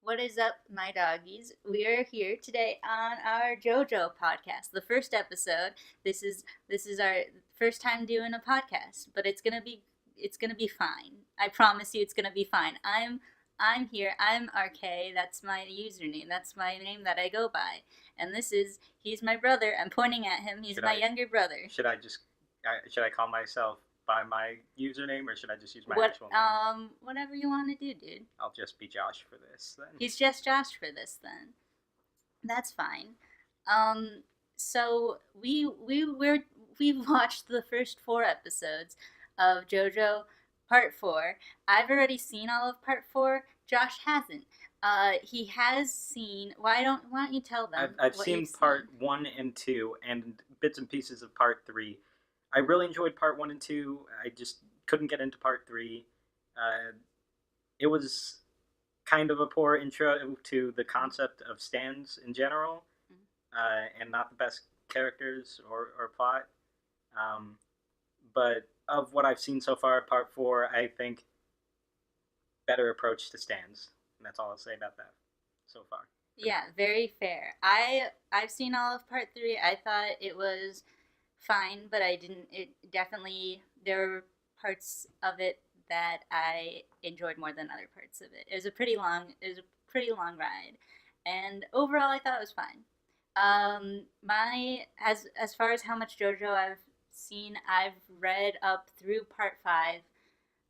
What is up, my doggies? We are here today on our JoJo podcast, the first episode. This is our first time doing a podcast, but it's gonna be fine. I promise you, it's gonna be fine. I'm here. I'm RK. That's my username. That's my name that I go by. And he's my brother. I'm pointing at him. He's Should my I younger brother. should I call myself by my username or should I just use my What actual name? whatever you want to do, dude. I'll just be Josh for this then. He's just Josh for this then. That's fine. So we've watched the first 4 episodes of JoJo Part 4. I've already seen all of Part 4. Josh hasn't. He has seen. Why don't you tell them? I've seen Part 1 and 2 and bits and pieces of Part 3. I really enjoyed Part 1 and 2. I just couldn't get into Part 3. It was kind of a poor intro to the concept of stands in general, and not the best characters or plot. But of what I've seen so far, Part 4, I think better approach to stands. And that's all I'll say about that so far. Yeah, very fair. I've seen all of Part 3. I thought it was fine, but I didn't. It definitely there were parts of it that I enjoyed more than other parts of it. It was a pretty long ride, and overall I thought it was fine. My as far as how much JoJo I've seen, I've read up through Part 5.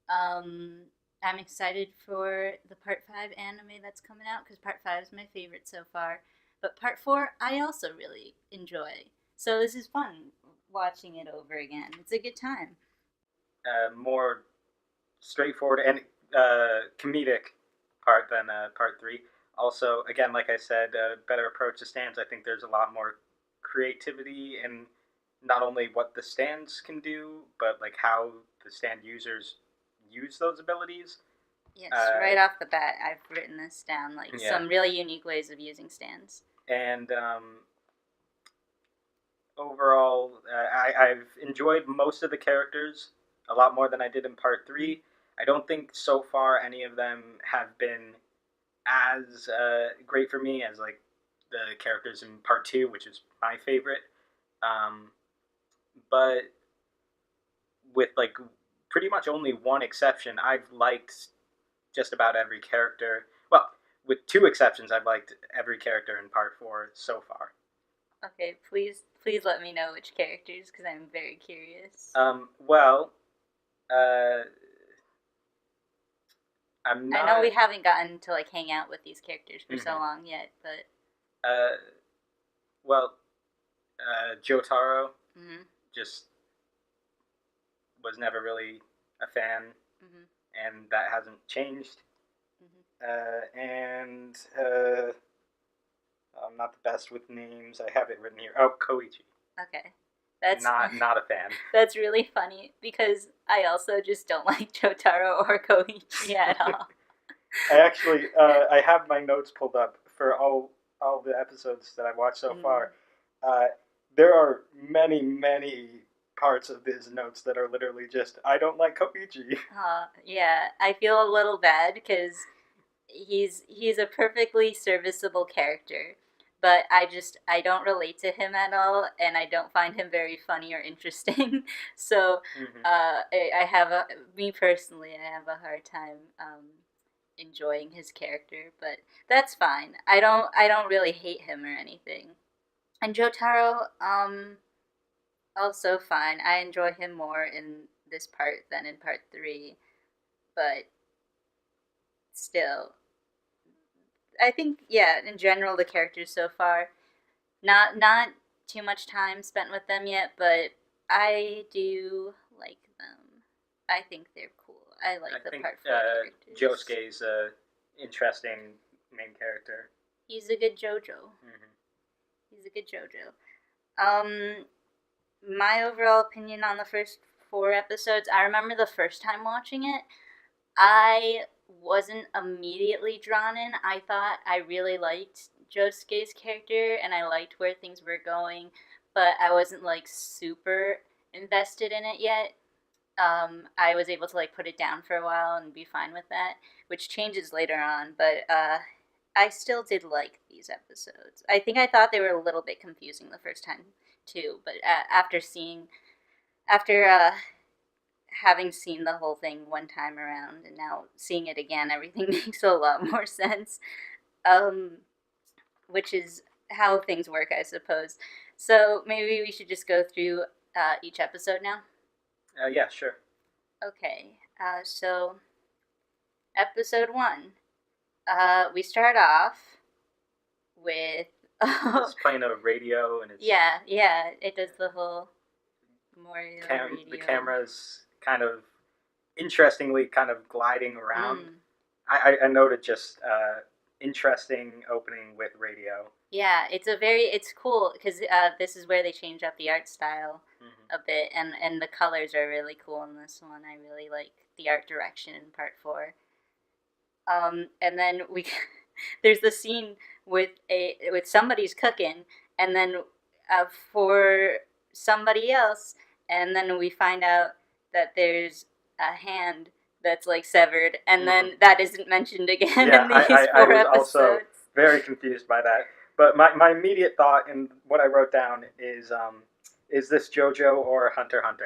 I'm excited for the Part 5 anime that's coming out because Part 5 is my favorite so far. But Part 4 I also really enjoy. So this is fun watching it over again. It's a good time. More straightforward and comedic part than Part 3. Also, again, like I said, better approach to stands. I think there's a lot more creativity in not only what the stands can do, but like how the stand users use those abilities. Yes, right off the bat, I've written this down, like some really unique ways of using stands. And overall, I've enjoyed most of the characters a lot more than I did in Part 3. I don't think so far any of them have been as great for me as like the characters in Part 2, which is my favorite. But with like pretty much only one exception, I've liked just about every character. Well, with 2 exceptions, I've liked every character in Part 4 so far. Okay, please let me know which characters, because I'm very curious. Well, I'm not... I know we haven't gotten to like hang out with these characters for so long yet, but Jotaro just was never really a fan, and that hasn't changed. And I'm not the best with names. I have it written here. Oh, Koichi. Okay. That's not a fan. That's really funny because I also just don't like Jotaro or Koichi at all. I actually I have my notes pulled up for all the episodes that I've watched so far. There are many parts of these notes that are literally just I don't like Koichi. Yeah, I feel a little bad because he's a perfectly serviceable character. But I don't relate to him at all, and I don't find him very funny or interesting. So, me personally, I have a hard time enjoying his character, but that's fine. I don't really hate him or anything. And Jotaro, also fine. I enjoy him more in this part than in Part 3, but still. I think, in general, the characters so far, not too much time spent with them yet, but I do like them. I think they're cool. I like the Part 4 characters. Josuke's interesting main character. He's a good JoJo. He's a good JoJo. My overall opinion on the first 4 episodes, I remember the first time watching it, I wasn't immediately drawn in. I thought I really liked Josuke's character and I liked where things were going, but I wasn't like super invested in it yet. I was able to like put it down for a while and be fine with that, which changes later on, but I still did like these episodes. I think I thought they were a little bit confusing the first time too, but after having seen the whole thing one time around and now seeing it again, everything makes a lot more sense. Um, which is how things work, I suppose. So maybe we should just go through each episode now. Yeah, sure. Okay. So episode 1. We start off with It's playing a radio, and it's yeah, it does the whole memorial radio. the camera's kind of interestingly kind of gliding around. I noted just interesting opening with radio. Yeah, it's cool because this is where they change up the art style a bit, and the colors are really cool in this one. I really like the art direction in part 4. And then there's the scene with somebody's cooking, and then for somebody else, and then we find out that there's a hand that's like severed, and then that isn't mentioned again in these 4 I was episodes. Also very confused by that. But my immediate thought and what I wrote down is this JoJo or Hunter x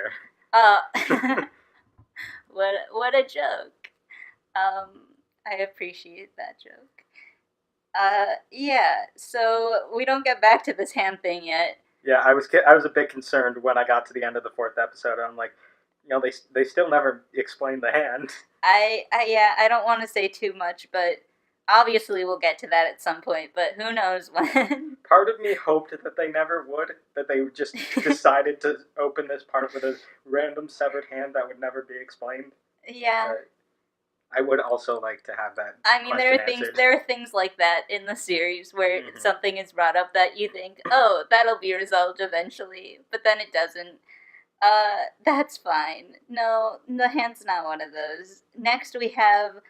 Hunter? What a joke. I appreciate that joke. Yeah, so we don't get back to this hand thing yet. Yeah, I was a bit concerned when I got to the end of the 4th episode. I'm like, they still never explained the hand. I don't want to say too much, but obviously we'll get to that at some point, but who knows when. Part of me hoped that they never would, that they just decided to open this part with a random severed hand that would never be explained. Yeah. I would also like to have that. I mean, there are things like that in the series where something is brought up that you think, oh, that'll be resolved eventually, but then it doesn't. That's fine. No, the hand's not one of those. Next we have,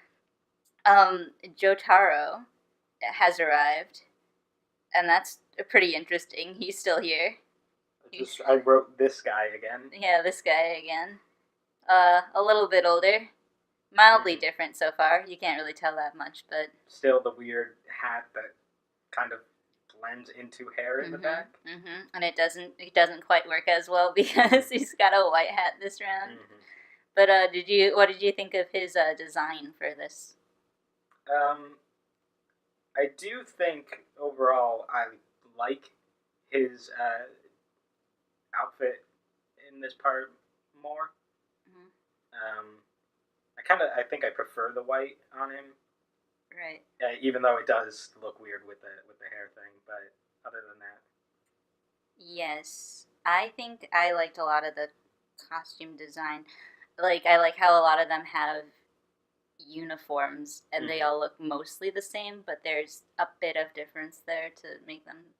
Jotaro has arrived, and that's pretty interesting. He's still here. I wrote this guy again. Yeah, this guy again. A little bit older. Mildly different so far. You can't really tell that much, but still the weird hat that kind of blends into hair in the back. And it doesn't quite work as well because he's got a white hat this round. But what did you think of his design for this? I do think overall I like his outfit in this part more. I think I prefer the white on him. Right. Even though it does look weird with the hair thing, but other than that. Yes, I think I liked a lot of the costume design. Like, I like how a lot of them have uniforms and they all look mostly the same, but there's a bit of difference there to make them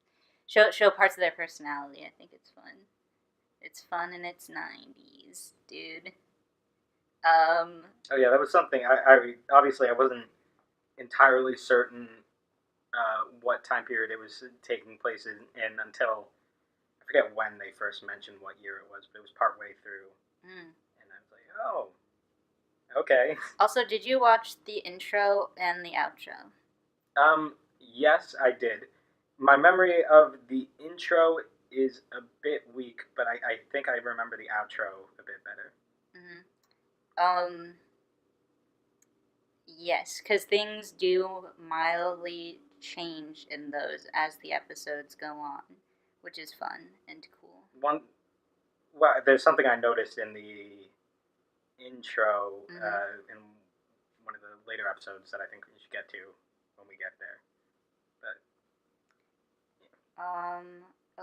show parts of their personality. I think it's fun. It's fun and it's 90s, dude. Oh yeah, that was something. I obviously I wasn't entirely certain what time period it was taking place in until I forget when they first mentioned what year it was, but it was partway through, and I was like, oh, okay. Also, did you watch the intro and the outro? Yes, I did. My memory of the intro is a bit weak, but I think I remember the outro a bit better. Yes, because things do mildly change in those as the episodes go on, which is fun and cool. There's something I noticed in the intro in one of the later episodes that I think we should get to when we get there. But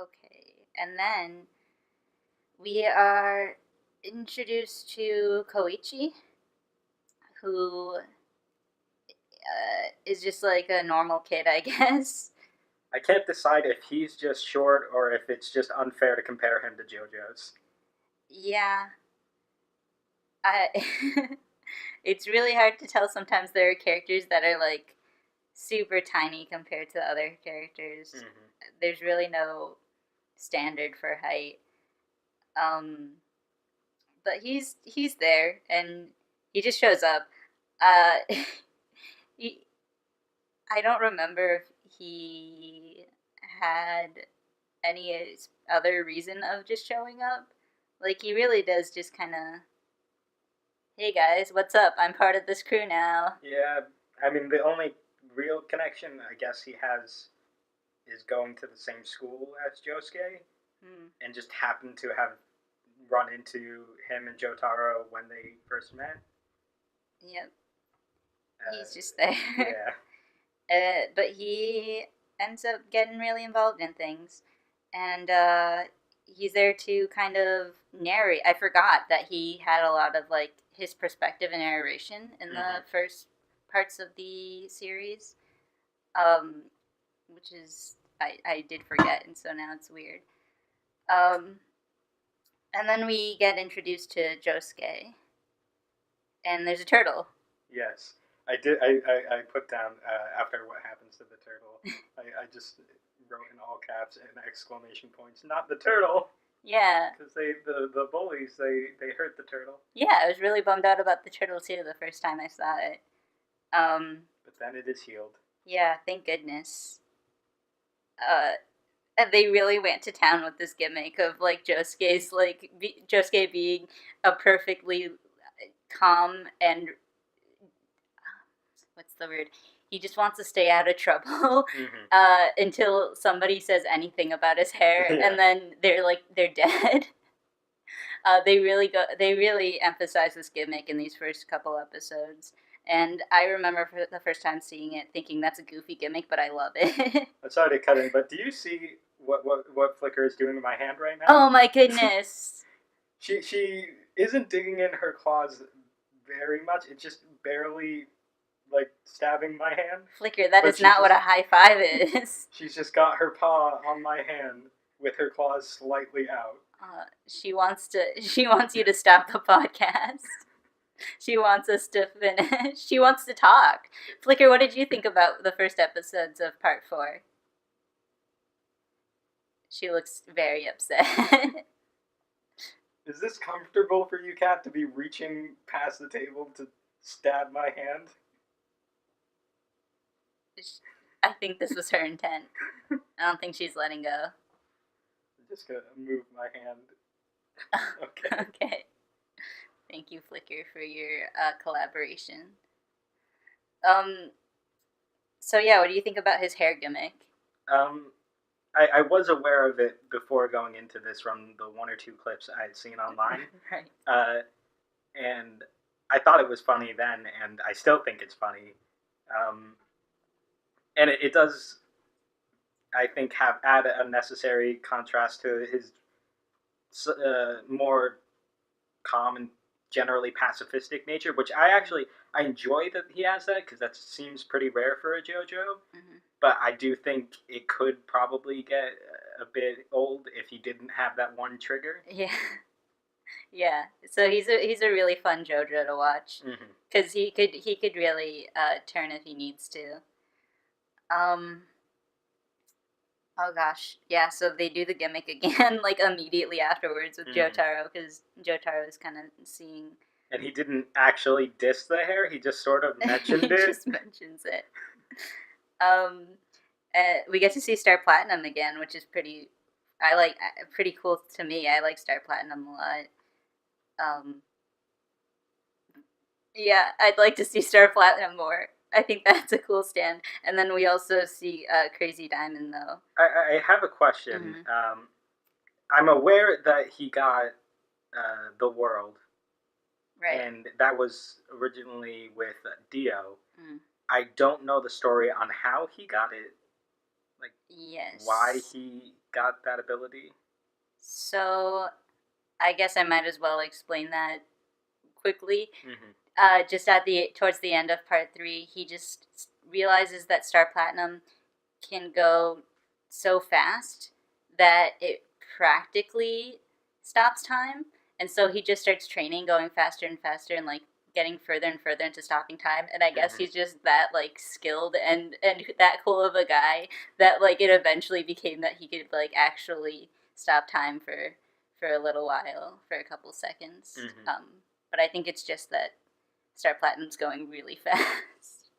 okay, and then we are introduced to Koichi, who is just like a normal kid, I guess. I can't decide if he's just short or if it's just unfair to compare him to JoJo's. Yeah. It's really hard to tell sometimes. There are characters that are like super tiny compared to other characters. There's really no standard for height. But he's there and he just shows up. I don't remember if he had any other reason of just showing up. Like, he really does just kind of, hey guys, what's up? I'm part of this crew now. Yeah, I mean, the only real connection I guess he has is going to the same school as Josuke, and just happened to have run into him and Jotaro when they first met. Yep. He's just there. Yeah. But he ends up getting really involved in things. And he's there to kind of narrate. I forgot that he had a lot of, like, his perspective and narration in the first parts of the series. Which is, I did forget, and so now it's weird. And then we get introduced to Josuke. And there's a turtle. Yes. I did. I put down after what happens to the turtle. I just wrote in all caps and exclamation points. Not the turtle. Yeah. Because the bullies they hurt the turtle. Yeah, I was really bummed out about the turtle too the first time I saw it. But then it is healed. Yeah, thank goodness. And they really went to town with this gimmick of, like, Josuke's, like, Josuke being a perfectly calm and, what's the word? He just wants to stay out of trouble until somebody says anything about his hair, and then they're dead. They really emphasize this gimmick in these first couple episodes. And I remember for the first time seeing it, thinking that's a goofy gimmick, but I love it. I'm sorry to cut in, but do you see what Flicker is doing to my hand right now? Oh my goodness! She isn't digging in her claws very much. It's just barely, like, stabbing my hand. Flicker, that is not what a high five is. She's just got her paw on my hand with her claws slightly out. She wants you to stop the podcast. She wants us to finish. She wants to talk. Flicker, what did you think about the first episodes of Part 4? She looks very upset. Is this comfortable for you, Kat, to be reaching past the table to stab my hand? I think this was her intent. I don't think she's letting go. I'm just gonna move my hand. Okay. Okay. Thank you, Flicker, for your collaboration. So yeah, what do you think about his hair gimmick? I was aware of it before going into this from the one or two clips I had seen online. Right. And I thought it was funny then, and I still think it's funny. And it does, I think, add a necessary contrast to his more calm and generally pacifistic nature, which I enjoy that he has that, because that seems pretty rare for a JoJo. But I do think it could probably get a bit old if he didn't have that one trigger. Yeah. So he's a really fun JoJo to watch, because he could really turn if he needs to. Oh gosh, yeah. So they do the gimmick again, like, immediately afterwards with Jotaro, because Jotaro is kind of seeing. And he didn't actually diss the hair; he just sort of mentioned it. He just mentions it. We get to see Star Platinum again, which is pretty cool to me. I like Star Platinum a lot. Yeah, I'd like to see Star Platinum more. I think that's a cool stand. And then we also see Crazy Diamond, though. I have a question. I'm aware that he got the world. Right. And that was originally with Dio. I don't know the story on how he got it. Like, yes. Why he got that ability. So, I guess I might as well explain that quickly. Just towards the end of Part 3, he just realizes that Star Platinum can go so fast that it practically stops time. And so he just starts training, going faster and faster, and, like, getting further and further into stopping time. And I guess he's just that, like, skilled and that cool of a guy that, like, it eventually became that he could, like, actually stop time for a little while, for a couple seconds. But I think it's just that Star Platinum's going really fast.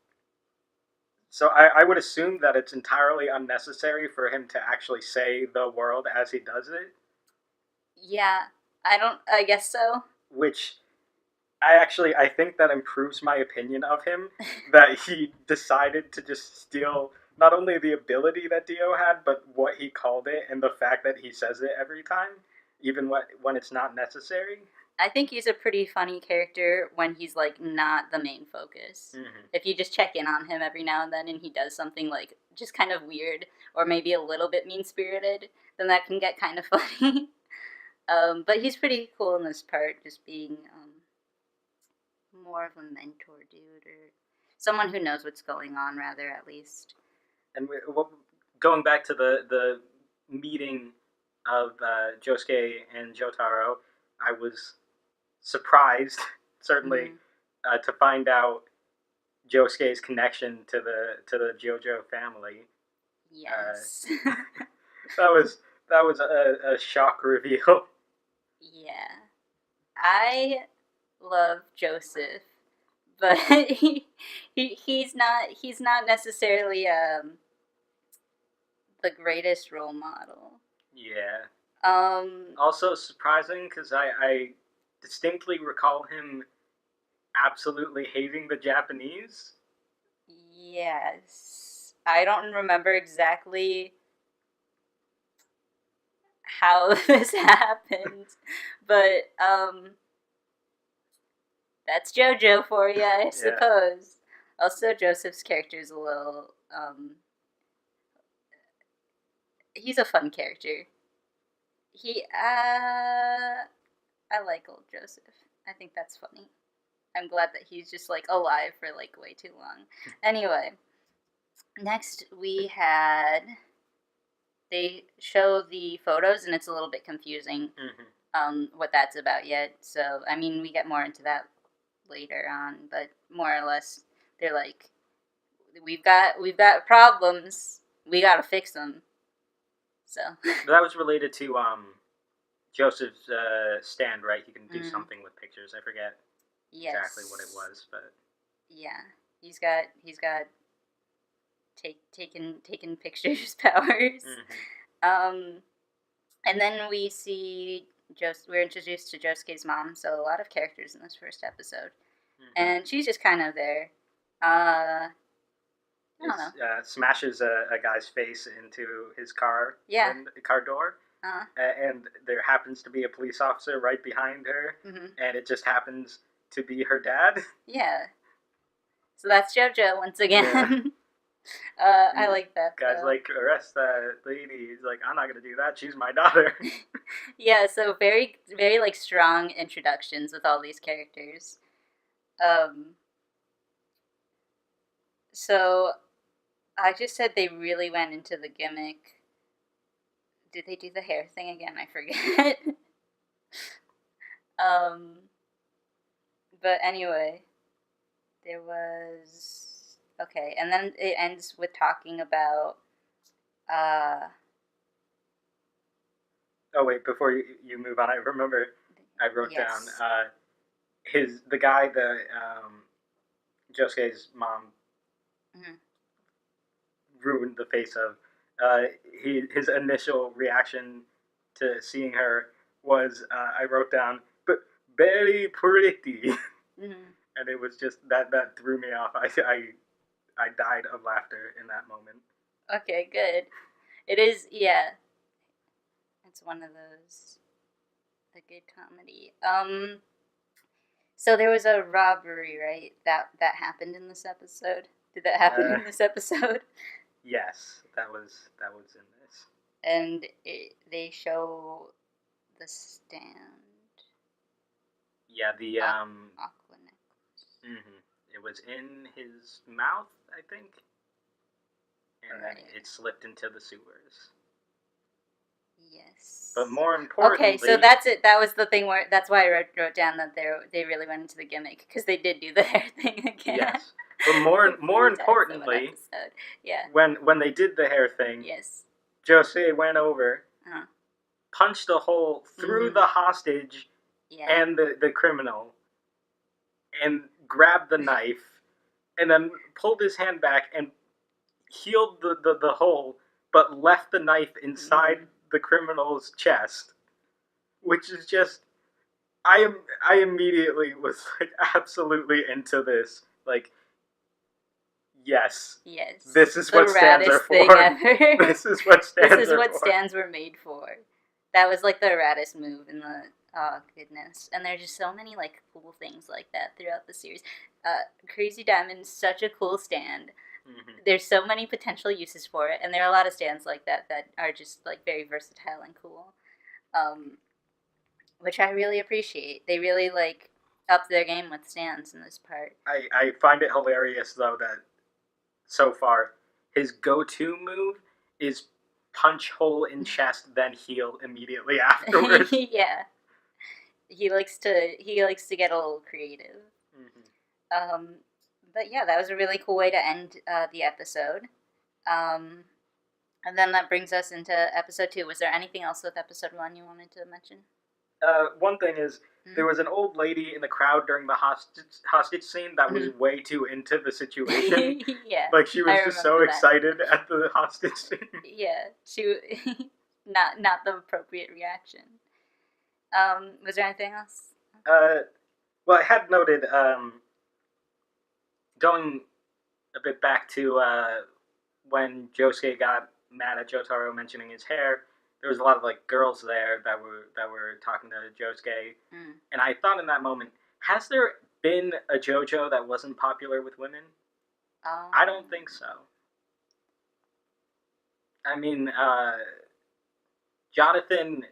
So I would assume that it's entirely unnecessary for him to actually say the world as he does it. Yeah, I guess so. Which I think that improves my opinion of him. That he decided to just steal not only the ability that Dio had, but what he called it, and the fact that he says it every time, even when it's not necessary. I think he's a pretty funny character when he's like not the main focus. Mm-hmm. If you just check in on him every now and then and he does something like just kind of weird or maybe a little bit mean spirited, then that can get kind of funny. But he's pretty cool in this part, just being more of a mentor dude or someone who knows what's going on, rather, at least. And going back to the meeting of Josuke and Jotaro, I was surprised, certainly, to find out Josuke's connection to the JoJo family. Yes. that was a shock reveal. Yeah. I love Joseph, but he's not necessarily the greatest role model. Yeah. Um. Also surprising because I distinctly recall him absolutely hating the Japanese. Yes. I don't remember exactly how this happened, but that's JoJo for you, I suppose. Yeah. Also, Joseph's character is a little he's a fun character. I like old Joseph. I think that's funny. I'm glad that he's just like alive for like way too long. Anyway, next we had they show the photos and it's a little bit confusing what that's about yet. So I mean we get more into that later on, but more or less they're like we've got problems. We got to fix them. So that was related to Joseph's stand, right? He can do something with pictures. I forget exactly what it was, but yeah, he's got taking pictures powers. And then we see we're introduced to Josuke's mom, so a lot of characters in this first episode, and she's just kind of there. I don't know. Smashes a guy's face into his car. Yeah. Car door. And there happens to be a police officer right behind her, and it just happens to be her dad. Yeah. So that's JoJo once again. Yeah. I like that. Guys like, arrest that lady. He's like, I'm not gonna do that. She's my daughter. Yeah. So very, very like strong introductions with all these characters. So I just said they really went into the gimmick. Did they do the hair thing again? I forget. But anyway, there was okay, and then it ends with talking about. Oh wait! Before you move on, I remember I wrote down the guy Josuke's mom ruined the face of. His initial reaction to seeing her was I wrote down, but very pretty, and it was just that threw me off. I died of laughter in that moment. Okay, good. It is, yeah. It's one of those a good comedy. So there was a robbery, right? That happened in this episode. Did that happen in this episode? Yes, that was in this. And they show the stand. Yeah, the aqua necklace. It was in his mouth, I think, and then it slipped into the sewers. Yes. But more importantly, okay, so that's it. That was the thing where that's why I wrote down that they really went into the gimmick because they did do the hair thing again. Yes. But more importantly, yeah. When they did the hair thing, yes, Jose went over, punched a hole through the hostage and the criminal, and grabbed the knife, and then pulled his hand back and healed the hole, but left the knife inside the criminal's chest, which is just I immediately was like absolutely into this. Like, yes, this is what stands are for. Thing ever. This is what stands. This is what stands were made for. That was like the raddest move in the. Oh goodness! And there's just so many like cool things like that throughout the series. Crazy Diamond's such a cool stand. Mm-hmm. There's so many potential uses for it, and there are a lot of stands like that are just like very versatile and cool, which I really appreciate. They really like upped their game with stands in this part. I find it hilarious though that so far his go-to move is punch hole in chest, then heal immediately afterwards. Yeah, he likes to get a little creative. Mm-hmm. But yeah, that was a really cool way to end the episode. And then that brings us into episode 2. Was there anything else with episode 1 you wanted to mention? One thing is, there was an old lady in the crowd during the hostage scene that was way too into the situation. Yeah. Like, she was just so excited at the hostage scene. Yeah. She not the appropriate reaction. Was there anything else? Well, I had noted, going a bit back to when Josuke got mad at Jotaro mentioning his hair, there was a lot of like girls there that were talking to Josuke, and I thought in that moment, has there been a JoJo that wasn't popular with women? I don't think so. I mean, Jonathan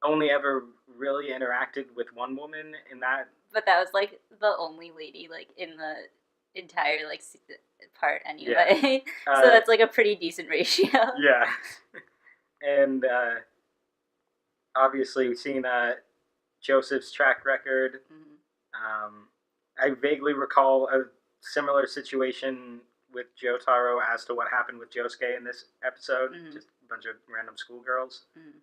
only ever really interacted with one woman in that. But that was like the only lady like in the entire like part anyway. Yeah. So that's like a pretty decent ratio. Yeah. And obviously we've seen Joseph's track record. Mm-hmm. I vaguely recall a similar situation with Jotaro as to what happened with Josuke in this episode. Mm-hmm. Just a bunch of random schoolgirls. Mm-hmm.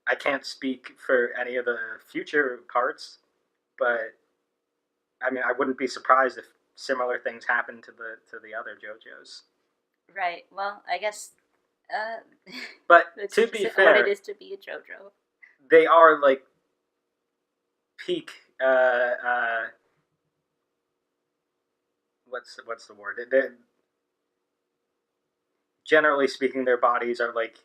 I can't speak for any of the future parts, but I mean, I wouldn't be surprised if similar things happen to the other JoJos. Right. Well, I guess. But to be fair, what it is to be a JoJo, they are like peak. What's the word? They're, generally speaking, their bodies are like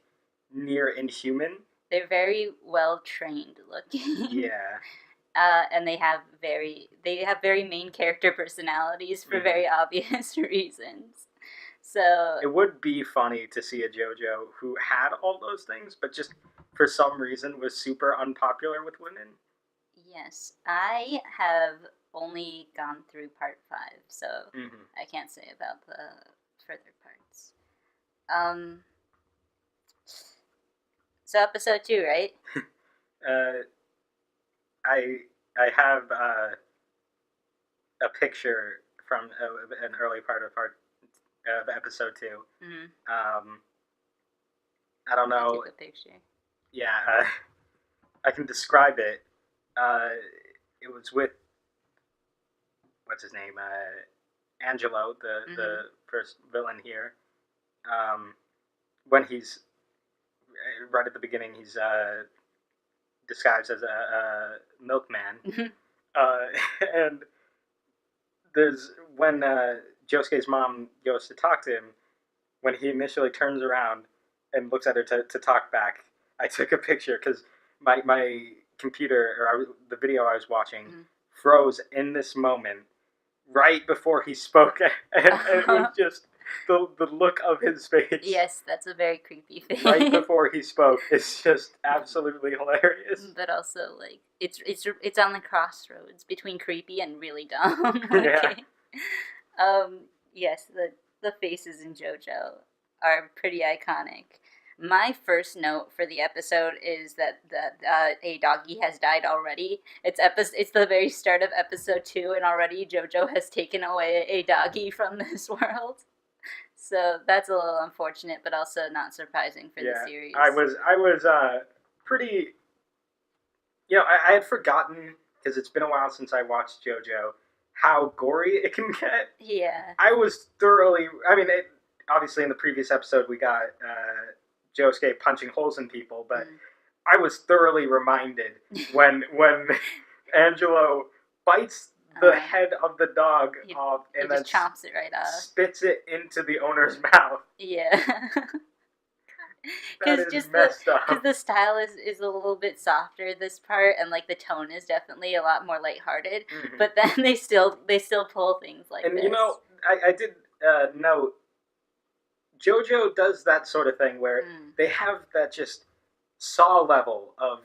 near inhuman. They're very well trained looking. Yeah. And they have very main character personalities for very obvious reasons. So it would be funny to see a JoJo who had all those things, but just for some reason was super unpopular with women. Yes, I have only gone through part 5, so I can't say about the further parts. So episode 2, right? I have a picture from an early part of episode 2. Mm-hmm. I don't know. Take a picture. Yeah, I can describe it. It was with what's his name, Angelo, the first villain here. When he's right at the beginning, he's disguised as a milkman, and there's when Josuke's mom goes to talk to him, when he initially turns around and looks at her to talk back. I took a picture because my computer, or the video I was watching, froze in this moment right before he spoke, and it was just the look of his face. Yes, that's a very creepy thing. Right before he spoke, it's just absolutely hilarious. But also, like, it's on the crossroads between creepy and really dumb. Okay. Yeah. Yes, the faces in JoJo are pretty iconic. My first note for the episode is that a doggy has died already. It's the very start of episode 2, and already JoJo has taken away a doggy from this world. So that's a little unfortunate, but also not surprising for the series. I was pretty. You know, I had forgotten, because it's been a while since I watched JoJo, how gory it can get. Yeah. I was thoroughly. I mean, obviously in the previous episode we got Josuke punching holes in people, but I was thoroughly reminded when Angelo bites the head of the dog off and then just chomps it right off, spits it into the owner's mouth. Yeah. That is messed up. Because the style is a little bit softer this part, and like the tone is definitely a lot more lighthearted. Mm-hmm. But then they still pull things like and this. And you know, I did note JoJo does that sort of thing where they have that just Saw level of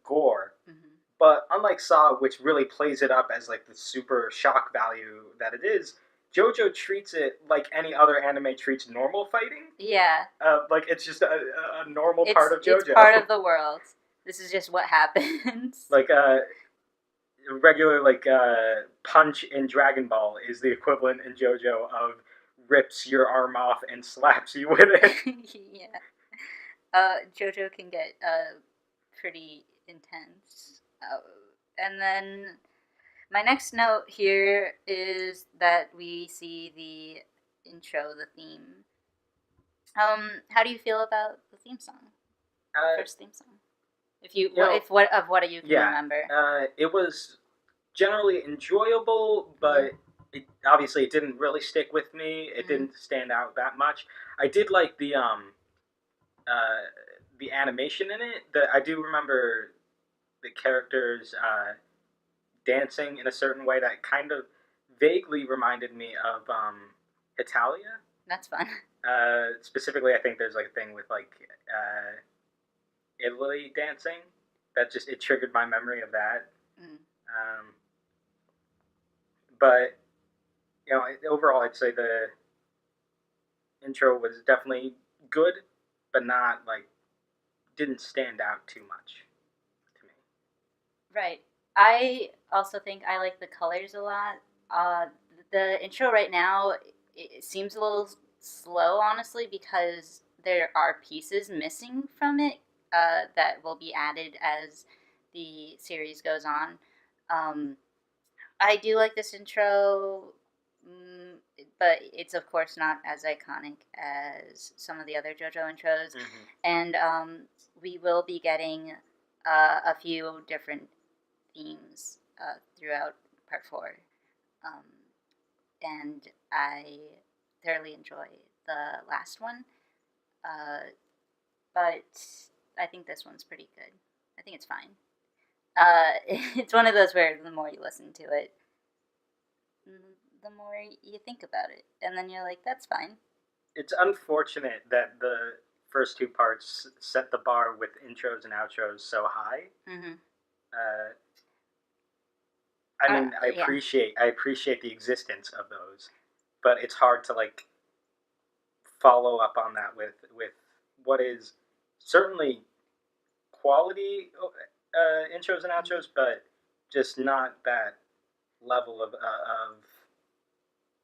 gore. Mm-hmm. But unlike Saw, which really plays it up as like the super shock value that it is, JoJo treats it like any other anime treats normal fighting. Yeah. Like it's just a normal part of JoJo. It's part of the world. This is just what happens. Like regular punch in Dragon Ball is the equivalent in JoJo of rips your arm off and slaps you with it. Yeah. JoJo can get pretty intense. And then my next note here is that we see the intro, the theme. How do you feel about the theme song? The first theme song. What do you can remember? It was generally enjoyable, but obviously it didn't really stick with me. It didn't stand out that much. I did like the animation in it. I do remember the characters dancing in a certain way that kind of vaguely reminded me of Italia. That's fun. Specifically, I think there's like a thing with like Italy dancing that just it triggered my memory of that. But you know, overall, I'd say the intro was definitely good, but not like didn't stand out too much to me. Right. I also think I like the colors a lot. The intro right now it seems a little slow, honestly, because there are pieces missing from it that will be added as the series goes on. I do like this intro, but it's of course not as iconic as some of the other JoJo intros. Mm-hmm. And we will be getting a few different themes throughout Part 4. And I thoroughly enjoy the last one. But I think this one's pretty good. I think it's fine. It's one of those where the more you listen to it, the more you think about it. And then you're like, that's fine. It's unfortunate that the first two parts set the bar with intros and outros so high. Mm-hmm. I appreciate the existence of those, but it's hard to like follow up on that with what is certainly quality intros and outros, but just not that level of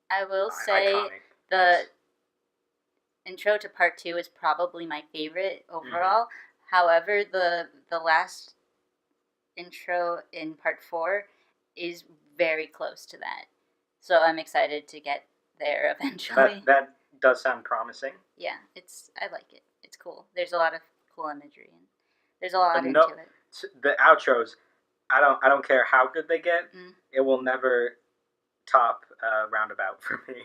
I will say the intro to Part 2 is probably my favorite overall. Mm-hmm. However, the last intro in Part 4 is very close to that. So I'm excited to get there eventually. That does sound promising. Yeah, I like it. It's cool. There's a lot of cool imagery and there's a lot into it. The outros, I don't care how good they get. It will never top Roundabout for me.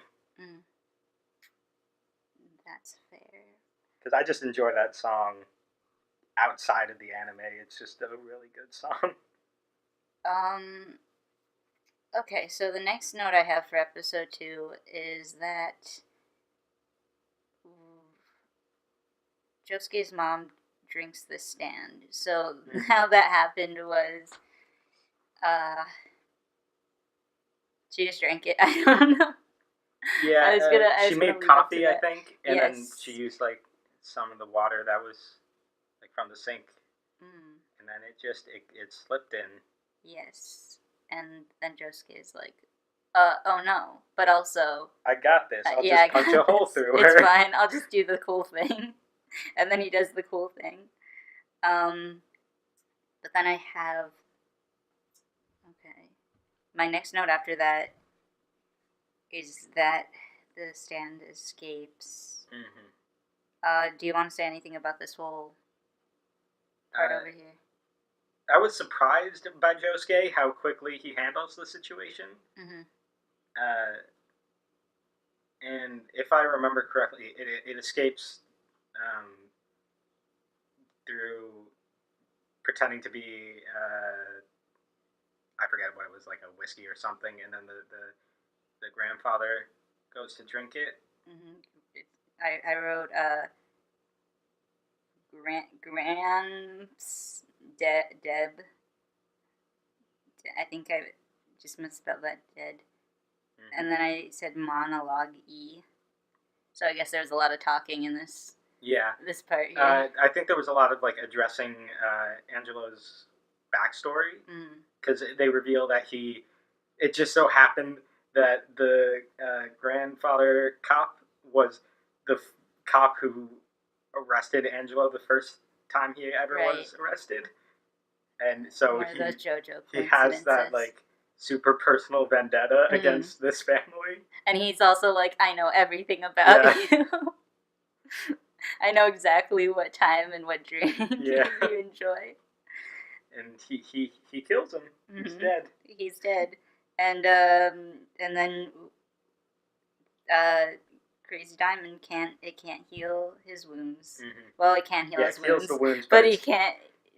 That's fair. Because I just enjoy that song outside of the anime. It's just a really good song. Okay, so the next note I have for episode 2 is that Josuke's mom drinks the stand. So how that happened was she just drank it. I don't know. Yeah, she made coffee, I think, and then she used like some of the water that was like from the sink, and then it slipped in. Yes, and then Josuke is like, "Oh no!" But also, I got this. I'll just punch a hole through her. It's fine. I'll just do the cool thing, and then he does the cool thing. But then I have my next note after that is that the stand escapes. Do you want to say anything about this whole part over here? I was surprised by Josuke how quickly he handles the situation. And if I remember correctly, it escapes through pretending to be I forget what it was, like a whiskey or something, and then the grandfather goes to drink it. I wrote Gramps Deb. I think I just misspelled that dead. And then I said monologue E. So I guess there was a lot of talking in this. Yeah. This part. Yeah. I think there was a lot of like addressing Angelo's backstory because they reveal that it just so happened that the grandfather cop was the cop who arrested Angelo the first time he ever was arrested, and so he has that like super personal vendetta against this family. And he's also like, I know everything about you. I know exactly what time and what drink you enjoy. And he kills him. He's dead. He's dead. And then Crazy Diamond can't heal his wounds. Well, it can heal his wounds, the wounds, but he can't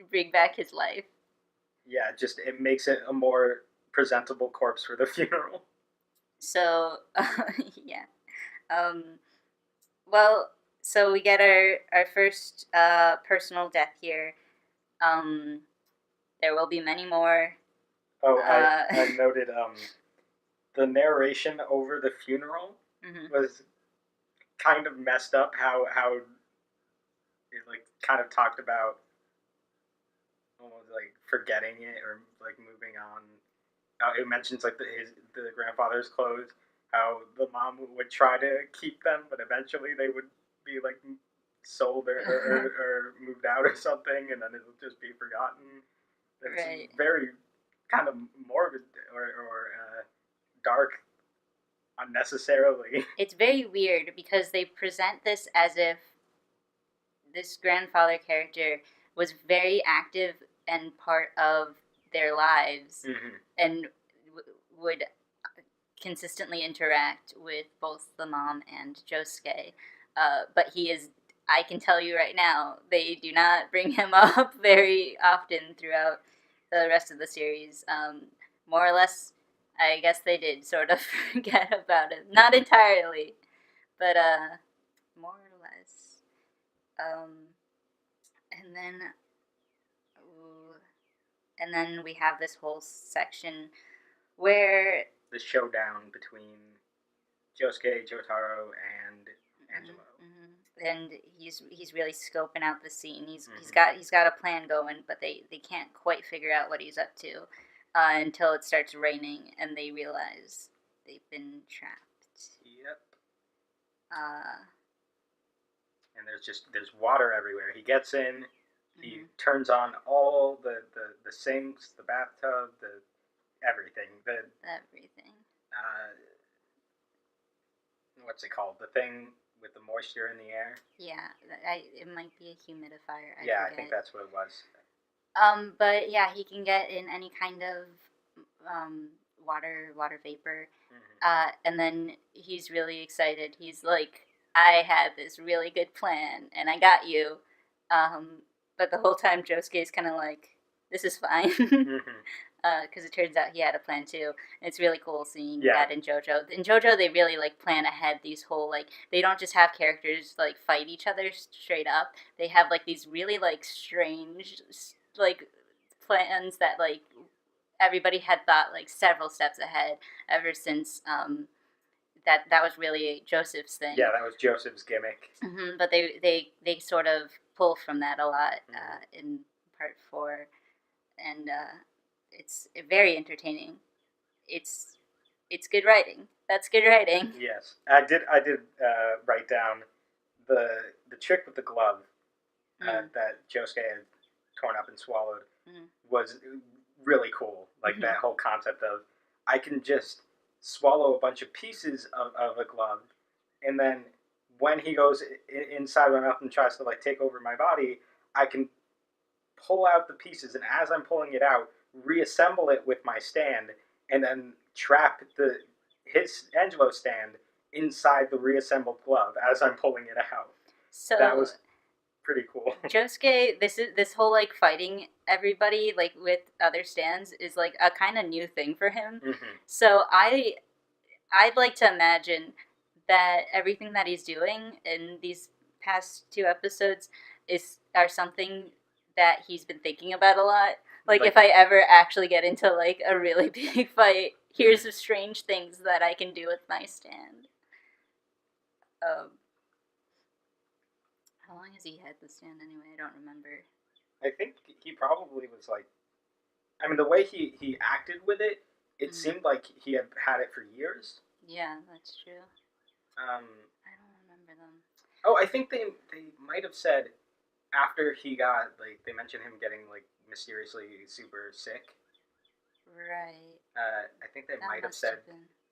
bring back his life. Yeah, just it makes it a more presentable corpse for the funeral. So yeah, well, so we get our first personal death here. There will be many more. Oh, I noted the narration over the funeral was kind of messed up. How it like kind of talked about almost like forgetting it or like moving on. It mentions like the grandfather's clothes. How the mom would try to keep them, but eventually they would be like sold or moved out or something, and then it'll just be forgotten. It's very kind of morbid or dark unnecessarily. It's very weird because they present this as if this grandfather character was very active and part of their lives and would consistently interact with both the mom and Josuke. But he is, I can tell you right now, they do not bring him up very often throughout the rest of the series. More or less, I guess they did sort of forget about it. Not entirely, but more or less. And then we have this whole section where the showdown between Josuke, Jotaro, and Angelo. And he's really scoping out the scene. He's got a plan going, but they can't quite figure out what he's up to until it starts raining and they realize they've been trapped. Yep. And there's water everywhere. He gets in. He turns on all the sinks, the bathtub, everything. Everything. What's it called? The thing with the moisture in the air? Yeah, it might be a humidifier. I think that's what it was. But yeah, he can get in any kind of water vapor. And then he's really excited. He's like, I had this really good plan, and I got you. But the whole time, Josuke's kind of like, this is fine. Because it turns out he had a plan too. And it's really cool seeing that in JoJo. In JoJo, they really like plan ahead these whole like they don't just have characters like fight each other straight up. They have like these really like strange like plans that like everybody had thought like several steps ahead ever since that was really Joseph's thing. Yeah, that was Joseph's gimmick. But they sort of pull from that a lot in part 4, and it's very entertaining. It's good writing. That's good writing. Yes, I did write down the trick with the glove that Josuke had torn up and swallowed was really cool. Like that whole concept of I can just swallow a bunch of pieces of a glove, and then when he goes inside my mouth and tries to like take over my body, I can pull out the pieces, and as I'm pulling it out, reassemble it with my stand, and then trap his Angelo stand inside the reassembled glove as I'm pulling it out. So that was pretty cool. Josuke, this whole like fighting everybody like with other stands is like a kind of new thing for him. Mm-hmm. So I'd like to imagine that everything that he's doing in these past 2 episodes are something that he's been thinking about a lot. Like if I ever actually get into like a really big fight, here's the strange things that I can do with my stand. How long has he had the stand anyway? I don't remember. I think he probably was like, I mean, the way he acted with it, it seemed like he had it for years. Yeah, that's true. I don't remember them. Oh, I think they might have said after he got, like, they mentioned him getting, like, mysteriously super sick. Right. I think they might have said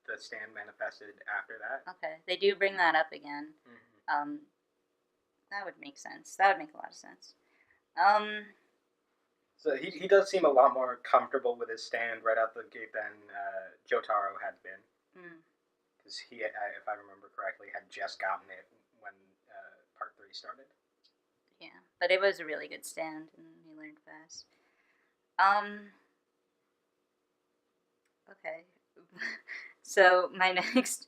the stand manifested after that. Okay, they do bring that up again. Mm-hmm. That would make sense. That would make a lot of sense. So he does seem a lot more comfortable with his stand right out the gate than Jotaro had been. Because he, if I remember correctly, had just gotten it when Part 3 started. Yeah, but it was a really good stand, and he learned fast. Okay. So my next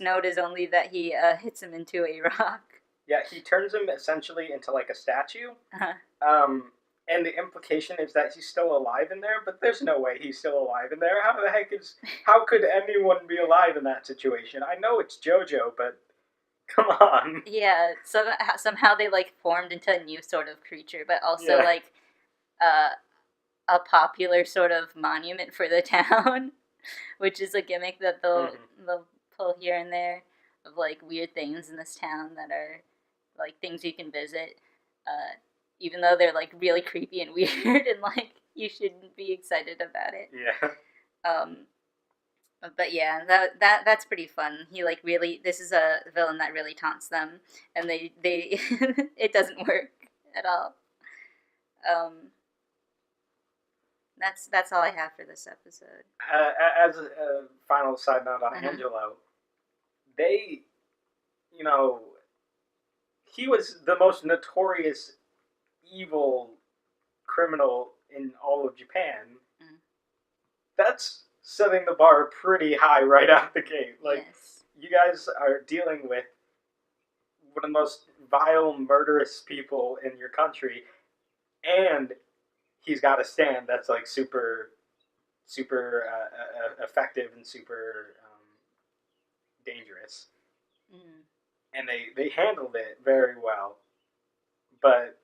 note is only that he hits him into a rock. Yeah, he turns him essentially into like a statue. Uh-huh. And the implication is that he's still alive in there, but there's no way he's still alive in there. How could anyone be alive in that situation? I know it's JoJo, but come on. Yeah, somehow they like formed into a new sort of creature, but also like a popular sort of monument for the town, which is a gimmick that they'll pull here and there of like weird things in this town that are like things you can visit, even though they're like really creepy and weird and like you shouldn't be excited about it. Yeah. But yeah, that's pretty fun. He like really, this is a villain that really taunts them, and they it doesn't work at all. That's all I have for this episode. As a final side note on Angelo, they, he was the most notorious evil criminal in all of Japan. That's setting the bar pretty high right out the gate. Like, you guys are dealing with one of the most vile, murderous people in your country, and he's got a stand that's like super effective and super dangerous. And they handled it very well. But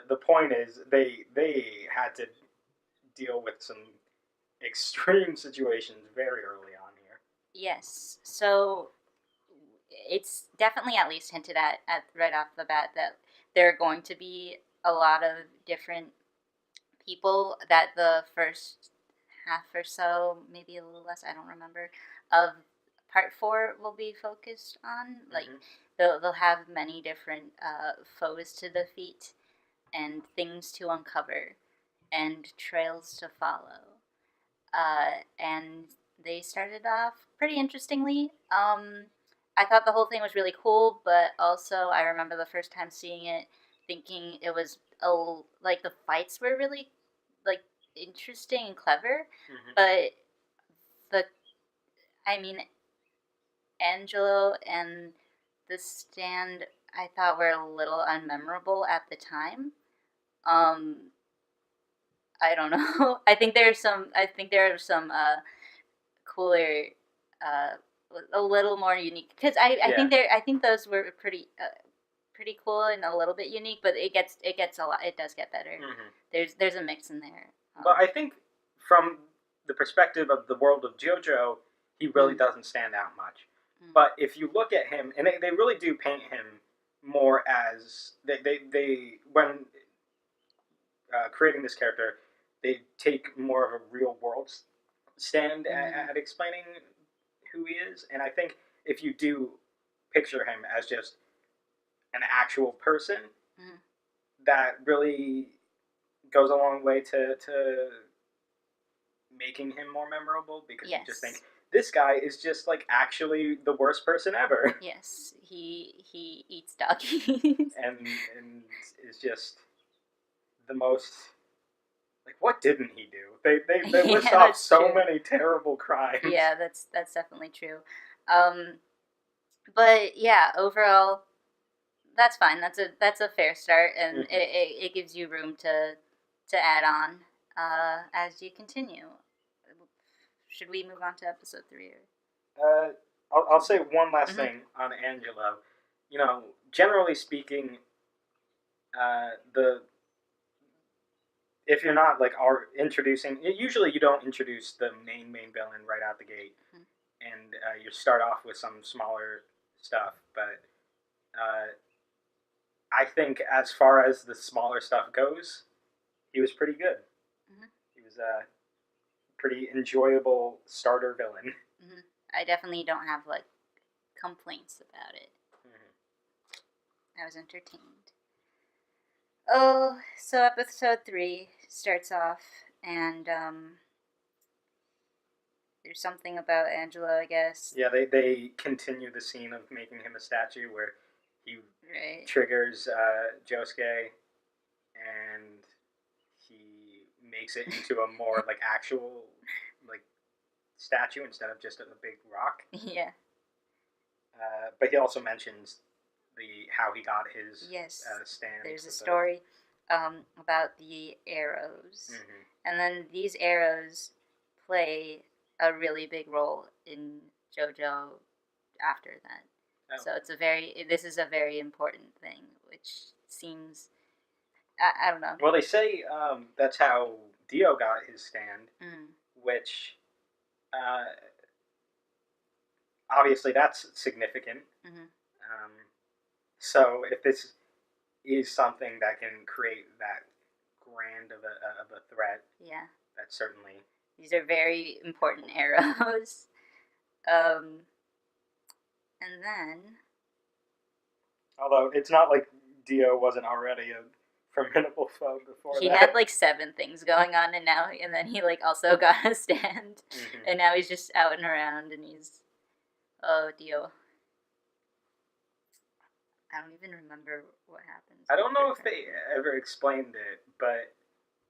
the point is, they had to deal with some extreme situations very early on here. Yes, so it's definitely at least hinted at right off the bat that there are going to be a lot of different people that the first half or so, maybe a little less, I don't remember, of Part 4 will be focused on. Like, they'll have many different foes to defeat and things to uncover and trails to follow. And they started off pretty interestingly. I thought the whole thing was really cool, but also I remember the first time seeing it thinking it was like the fights were really like interesting and clever, but Angelo and the stand I thought were a little unmemorable at the time. I don't know. I think there are some cooler, a little more unique because I think those were pretty cool and a little bit unique, but it gets a lot. It does get better. There's a mix in there. But I think from the perspective of the world of JoJo, he really doesn't stand out much. But if you look at him, and they really do paint him more as they when creating this character, they take more of a real world stand at explaining who he is, and I think if you do picture him as just an actual person, that really goes a long way to making him more memorable, because you just think, this guy is just like actually the worst person ever. Yes, he eats doggies. and is just the most, like, what didn't he do? They list off so many terrible crimes. Yeah, that's definitely true. But yeah, overall, that's fine. That's a fair start, and it gives you room to add on as you continue. Should we move on to episode 3? I'll say one last thing on Angelo. You know, generally speaking, if you're not like introducing, usually you don't introduce the main villain right out the gate, and you start off with some smaller stuff. But I think as far as the smaller stuff goes, he was pretty good. He was a pretty enjoyable starter villain. I definitely don't have like complaints about it. I was entertained. Oh, so episode 3 starts off, and there's something about Angelo, I guess. Yeah, they continue the scene of making him a statue where he triggers Josuke, and he makes it into a more like actual like statue instead of just a big rock. Yeah. But he also mentions how he got his stand. There's a story about the arrows, and then these arrows play a really big role in JoJo after that. Oh. So this is a very important thing, which seems, I don't know. Well, they say that's how Dio got his stand, which obviously that's significant. So if this is something that can create that grand of a threat, that's certainly. These are very important arrows. And then, although it's not like Dio wasn't already a formidable foe before he had like 7 things going on, and then he like also got a stand, and now he's just out and around, and he's Dio. I don't even remember what happens. I don't know if they ever explained it, but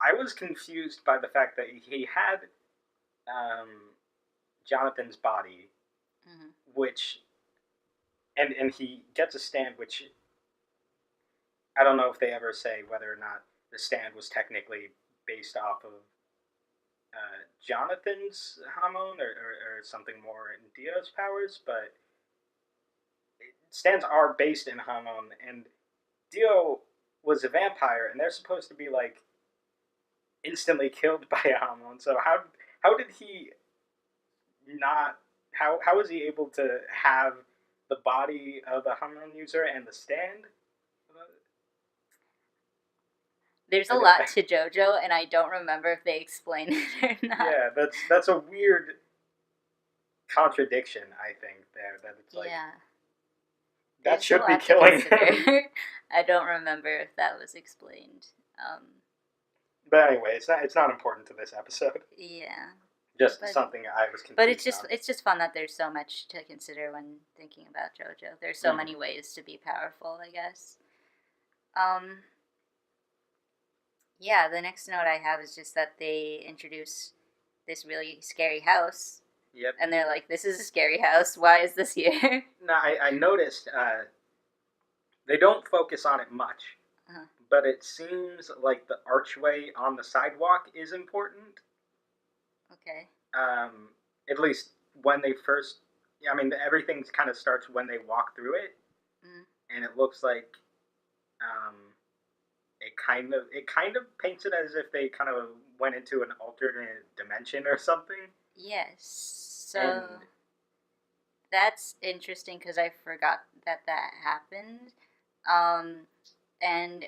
I was confused by the fact that he had Jonathan's body, which, and he gets a stand, which I don't know if they ever say whether or not the stand was technically based off of Jonathan's Hamon or something more in Dio's powers, but stands are based in Hamon, and Dio was a vampire, and they're supposed to be like instantly killed by a Hamon. So how did he not? How was he able to have the body of a Hamon user and the stand? There's a lot to JoJo, and I don't remember if they explain it or not. Yeah, that's a weird contradiction, I think, there. That it's like, that should be killing him. I don't remember if that was explained. But anyway, it's not important to this episode. Yeah. Just something I was confused. But it's just fun that there's so much to consider when thinking about JoJo. There's so many ways to be powerful, I guess. Yeah, the next note I have is just that they introduce this really scary house. Yep. And they're like, this is a scary house. Why is this here? No, I noticed they don't focus on it much. But it seems like the archway on the sidewalk is important. Okay. At least when they first. I mean, everything kind of starts when they walk through it. And it looks like it kind of paints it as if they kind of went into an alternate dimension or something. Yes. So that's interesting because I forgot that happened. And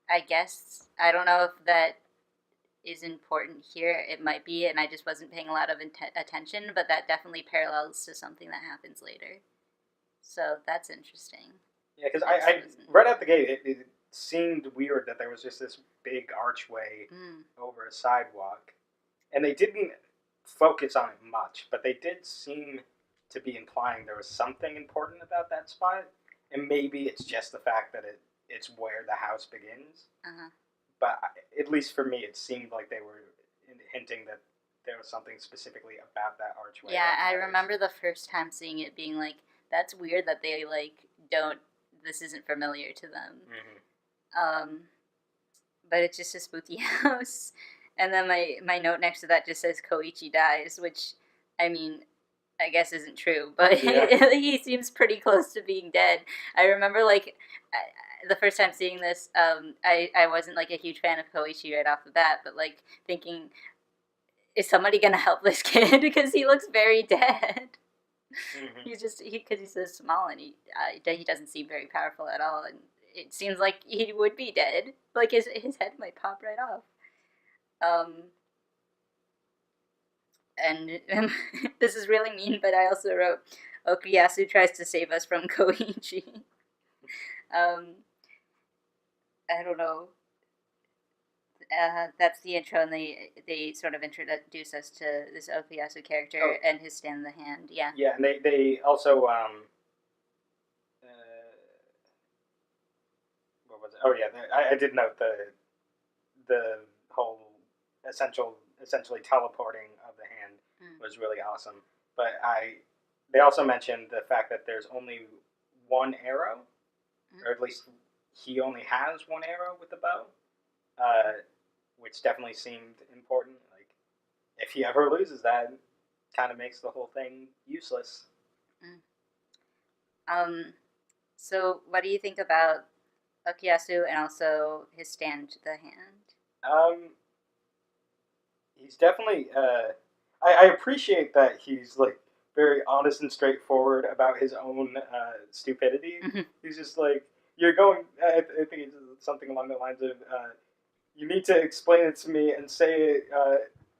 I guess I don't know if that is important here. It might be, and I just wasn't paying a lot of attention, but that definitely parallels to something that happens later. So that's interesting. Yeah, because I right out the gate, it seemed weird that there was just this big archway over a sidewalk, and they didn't focus on it much, but they did seem to be implying there was something important about that spot, and maybe it's just the fact that it's where the house begins. But at least for me, it seemed like they were hinting that there was something specifically about that archway. Yeah, I remember the first time seeing it being like, that's weird that they this isn't familiar to them. But it's just a spooky house. And then my note next to that just says Koichi dies, which, I mean, I guess isn't true, but he seems pretty close to being dead. I remember, like, the first time seeing this, I wasn't, like, a huge fan of Koichi right off the bat, but, like, thinking, is somebody gonna help this kid? Because he looks very dead. He's just, because he's so small, and he doesn't seem very powerful at all, and it seems like he would be dead. Like, his head might pop right off. And this is really mean, but I also wrote, Okuyasu tries to save us from Koichi. I don't know. That's the intro, and they sort of introduce us to this Okuyasu character and his stand the hand. Yeah. Yeah, and they also what was it? Oh yeah, I did note the whole essentially teleporting of the hand was really awesome. But they also mentioned the fact that there's only one arrow, or at least he only has one arrow with the bow, which definitely seemed important. Like, if he ever loses that, it kind of makes the whole thing useless. So what do you think about Okuyasu and also his stand the hand? He's definitely. I appreciate that he's like very honest and straightforward about his own stupidity. He's just like, you're going. I think it's something along the lines of, you need to explain it to me and say it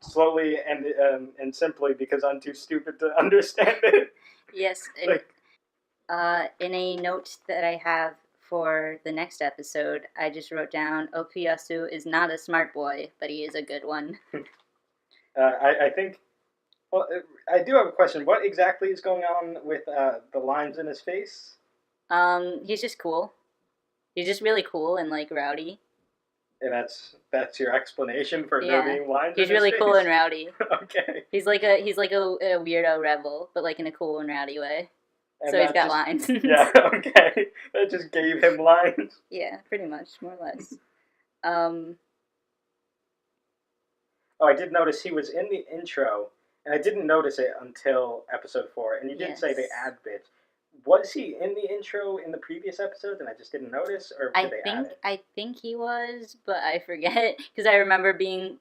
slowly and simply because I'm too stupid to understand it. Yes. In a note that I have for the next episode, I just wrote down, Okuyasu is not a smart boy, but he is a good one. I think, well, I do have a question. What exactly is going on with the lines in his face? He's just cool. He's just really cool and, like, rowdy. And that's your explanation for there being lines in his face? He's really cool and rowdy. Okay. He's like a weirdo rebel, but, like, in a cool and rowdy way. And so he's got lines. Yeah, okay. That just gave him lines. Yeah, pretty much, more or less. I did notice he was in the intro, and I didn't notice it until episode 4, and you did say they add bits. Was he in the intro in the previous episodes, and I just didn't notice, or did they add it? I think he was, but I forget, because I remember being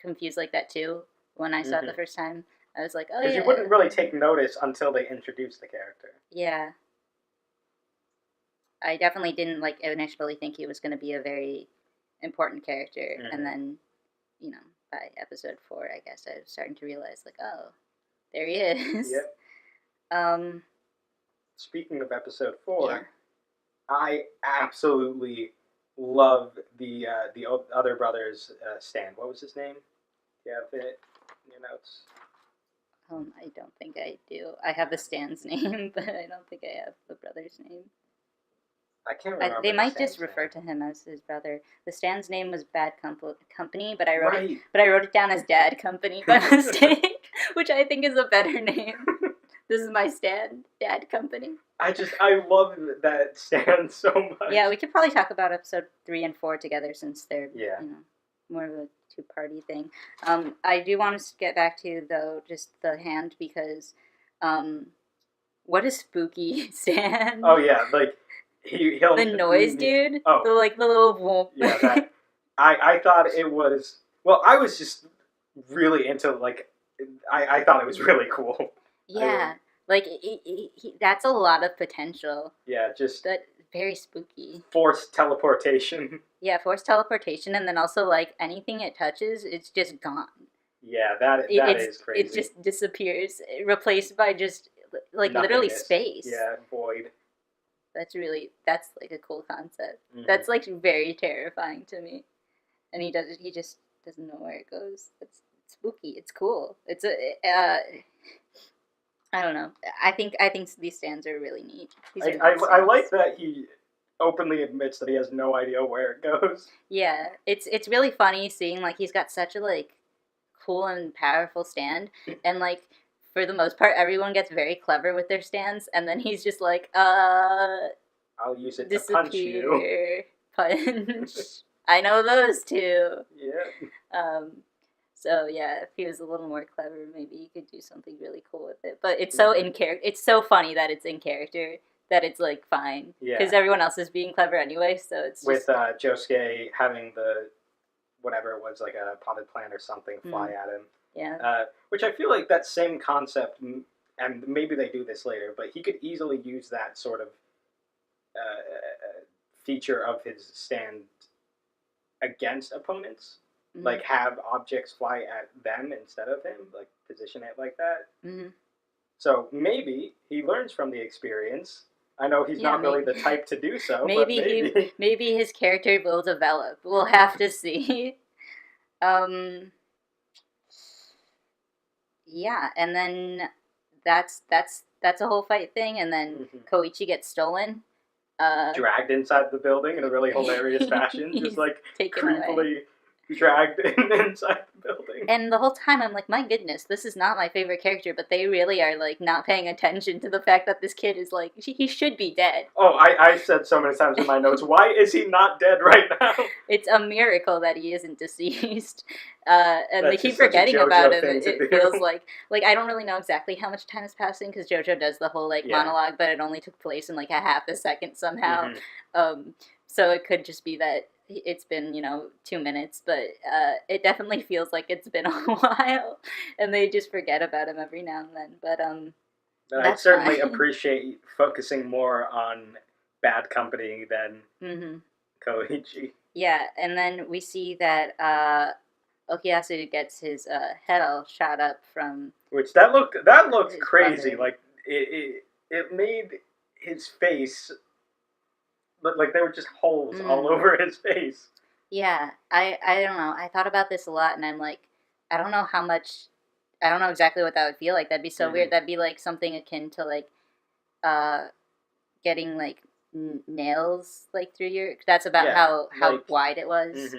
confused like that, too, when I saw it the first time. I was like, oh, yeah. Because you wouldn't really take notice until they introduced the character. Yeah. I definitely didn't, like, initially think he was going to be a very important character, and then, you know, by episode 4, I guess I was starting to realize, like, oh, there he is. Yep. Speaking of episode 4, I absolutely love the other brother's stand. What was his name? Do you have it in your notes? I don't think I do. I have the stand's name, but I don't think I have the brother's name. I can't remember. They might just refer to him as his brother. The stand's name was Bad Company, but I wrote it down as Dad Company by mistake, which I think is a better name. This is my stand, Dad Company. I love that stand so much. Yeah, we could probably talk about episode 3 and 4 together since they're more of a two-party thing. I do want to get back to, though, just the hand, because what a spooky stand. Oh, yeah, like, he'll... The noise, dude. Oh. The little whoop. Yeah, that. I thought it was... Well, I was just really into, like... I thought it was really cool. Yeah, that's a lot of potential. Yeah, just... That very spooky. Forced teleportation. Yeah, forced teleportation, and then also, like, anything it touches, it's just gone. Yeah, that is crazy. It just disappears, replaced by just, like, literally space. Yeah, void. That's, like, a cool concept. Mm-hmm. That's, like, very terrifying to me. And he just doesn't know where it goes. It's spooky. It's cool. It's I don't know. I think these stands are really neat. I like that he openly admits that he has no idea where it goes. Yeah, it's really funny seeing, like, he's got such a, like, cool and powerful stand, and, like, for the most part, everyone gets very clever with their stands, and then he's just like, I'll use it to punch you. Punch. I know those two. Yeah. So yeah, if he was a little more clever, maybe he could do something really cool with it. But it's so in character. It's so funny that it's in character that it's, like, fine. Yeah. Because everyone else is being clever anyway, so it's just... With Josuke having the, whatever it was, like a potted plant or something, fly at him. Yeah. Which I feel like that same concept, and maybe they do this later, but he could easily use that sort of feature of his stand against opponents. Mm-hmm. Like, have objects fly at them instead of him, like, position it like that. Mm-hmm. So maybe he learns from the experience. I know he's not really the type to do so, maybe but maybe. Maybe his character will develop. We'll have to see. Yeah, and then that's a whole fight thing, and then Koichi gets stolen. Dragged inside the building in a really hilarious fashion, just, like, creepily dragged inside the building. And the whole time I'm like, my goodness, this is not my favorite character, but they really are, like, not paying attention to the fact that this kid is, like, he should be dead. Oh, I said so many times in my notes, why is he not dead right now? It's a miracle that he isn't deceased. And they keep forgetting about him. It feels like I don't really know exactly how much time is passing, because JoJo does the whole, like, monologue, but it only took place in, like, a half a second somehow. Mm-hmm. So it could just be that it's been, 2 minutes, but it definitely feels like it's been a while, and they just forget about him every now and then. But I certainly appreciate focusing more on bad company than Koichi. Yeah, and then we see that Okuyasu gets his head all shot up from... Which, that looked crazy. Brother. Like, it made his face... like they were just holes all over his face. Yeah, I don't know. I thought about this a lot, and I'm like, I don't know exactly what that would feel like. That'd be so weird. That'd be like something akin to, like, getting, like, nails, like, through your... That's about how like, wide it was,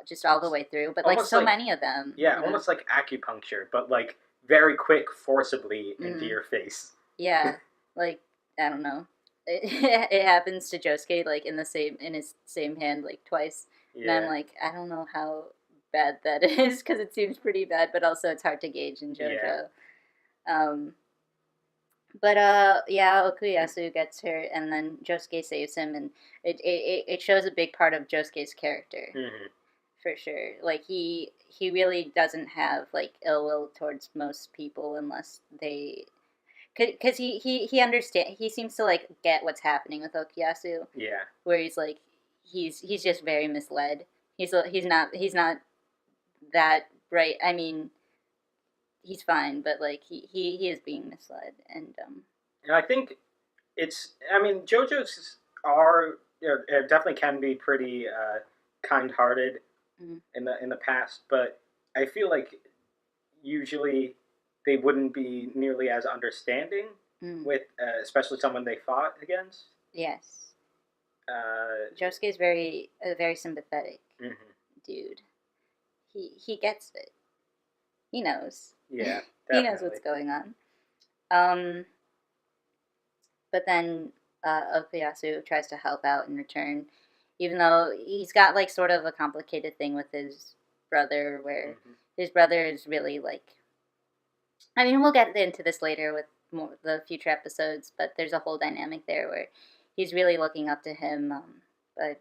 just all the way through. But, like, so many of them. Yeah, almost like acupuncture, but, like, very quick, forcibly into your face. Yeah, like, I don't know. It happens to Josuke, like, in his same hand, like, twice. Yeah. And I'm like, I don't know how bad that is, because it seems pretty bad, but also it's hard to gauge in JoJo. Yeah. But Okuyasu gets hurt, and then Josuke saves him, and it shows a big part of Josuke's character, for sure. Like, he really doesn't have, like, ill will towards most people unless they... Because he understands, he seems to, like, get what's happening with Okuyasu. Yeah. Where he's, like, he's just very misled. He's not that bright. I mean, he's fine, but, like, he is being misled. And I think JoJo's are, definitely can be pretty kind-hearted in the past, but I feel like usually they wouldn't be nearly as understanding with, especially someone they fought against. Yes. Josuke is very sympathetic dude. He gets it. He knows. Yeah, he knows what's going on. But then Okuyasu tries to help out in return, even though he's got, like, sort of a complicated thing with his brother, where his brother is really, like... I mean, we'll get into this later with the future episodes, but there's a whole dynamic there where he's really looking up to him, but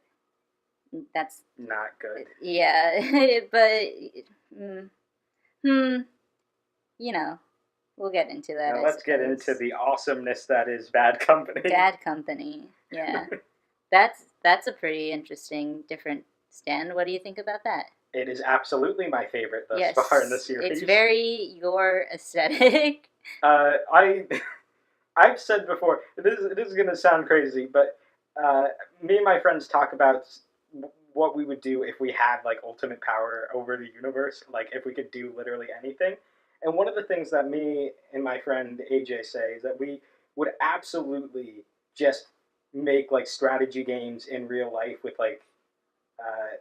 that's... not good. Yeah, but, we'll get into that. Now let's get into the awesomeness that is Bad Company. Bad Company, yeah. That's a pretty interesting, different stand. What do you think about that? It is absolutely my favorite thus far in the series. It's very your aesthetic. I've said before, this is going to sound crazy, but me and my friends talk about what we would do if we had like ultimate power over the universe, like if we could do literally anything. And one of the things that me and my friend AJ say is that we would absolutely just make like strategy games in real life with like uh,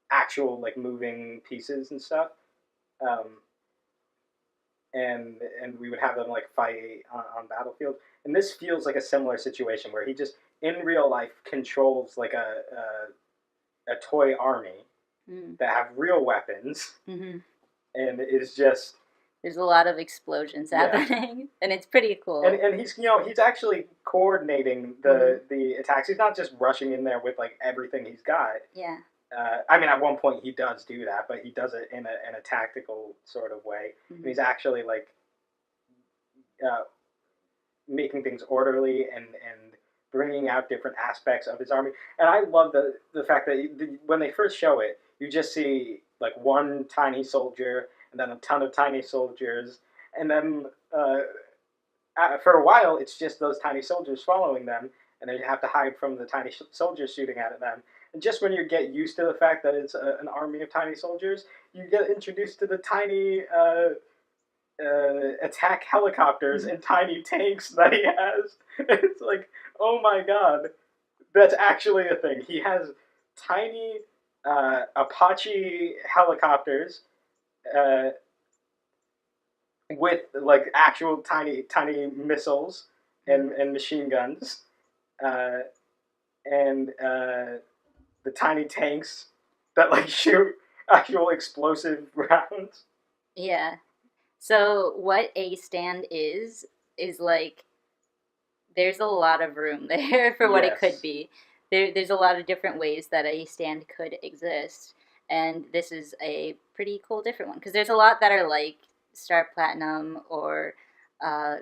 actual like moving pieces and stuff. Um, and we would have them like fight on Battlefield. And this feels like a similar situation where he just in real life controls like a toy army that have real weapons, and it is just there's a lot of explosions happening, and it's pretty cool. And he's he's actually coordinating the attacks. He's not just rushing in there with like everything he's got. Yeah. I mean, at one point he does do that, but he does it in a tactical sort of way. And he's actually like making things orderly and bringing out different aspects of his army. And I love the fact that when they first show it, you just see like one tiny soldier and then a ton of tiny soldiers, and then for a while it's just those tiny soldiers following them, and they have to hide from the tiny soldiers shooting at them. And just when you get used to the fact that it's an army of tiny soldiers, you get introduced to the tiny attack helicopters and tiny tanks that he has. It's like, oh my god, that's actually a thing. He has tiny Apache helicopters with like actual tiny missiles and machine guns, and the tiny tanks that like shoot actual explosive rounds. Yeah. So what a stand is like there's a lot of room there for what it could be. There's a lot of different ways that a stand could exist, and this is a pretty cool different one because there's a lot that are like Star Platinum or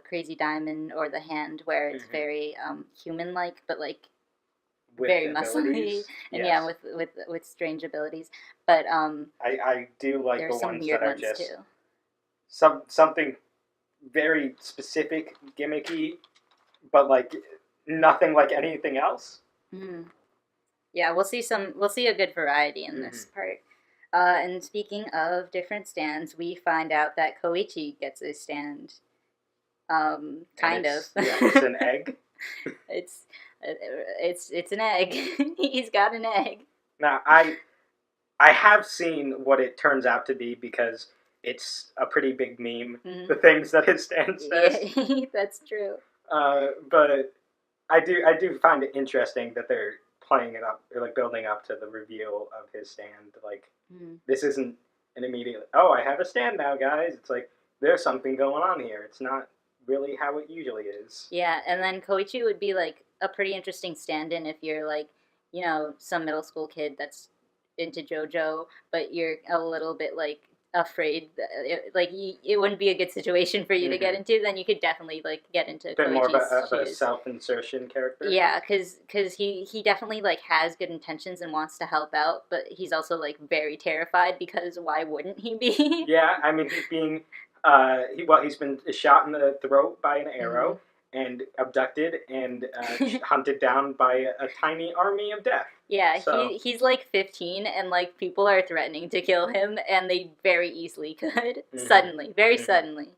Crazy Diamond or The Hand, where it's very human-like, but like with very muscly and with strange abilities. But I do like there's the ones that are just too. Something very specific, gimmicky, but like nothing like anything else. Yeah, we'll see a good variety in this part. And speaking of different stands, we find out that Koichi gets a stand. Kind of. Yeah, it's an egg. It's an egg. He's got an egg. Now I have seen what it turns out to be because it's a pretty big meme. The things that his stand says. Yeah, that's true. But I do find it interesting that they're playing it up, or like building up to the reveal of his stand. Like this isn't an immediate, oh, I have a stand now, guys. It's like there's something going on here. It's not really how it usually is. Yeah, and then Koichi would be like a pretty interesting stand-in if you're like, you know, some middle school kid that's into JoJo, but you're a little bit like afraid that it wouldn't be a good situation for you to get into. Then you could definitely like get into a bit more of a self-insertion character. Yeah, because he definitely like has good intentions and wants to help out, but he's also like very terrified because why wouldn't he be? Yeah, I mean he's being he's been shot in the throat by an arrow and abducted and hunted down by a tiny army of death. Yeah, so. He's like 15 and like people are threatening to kill him and they very easily could. Suddenly, very suddenly.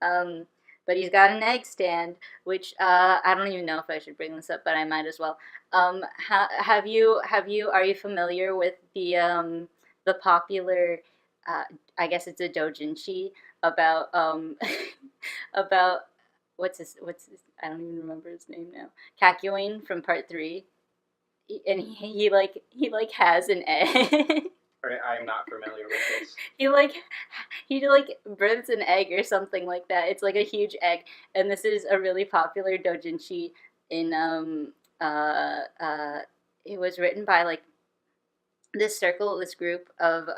But he's got an egg stand, which I don't even know if I should bring this up, but I might as well. Are you familiar with the popular I guess it's a doujinshi about about what's his I don't even remember his name now. Kakyoin from Part 3. And he has an egg. I'm not familiar with this. he births an egg or something like that. It's like a huge egg, and this is a really popular doujinshi in it was written by like this group of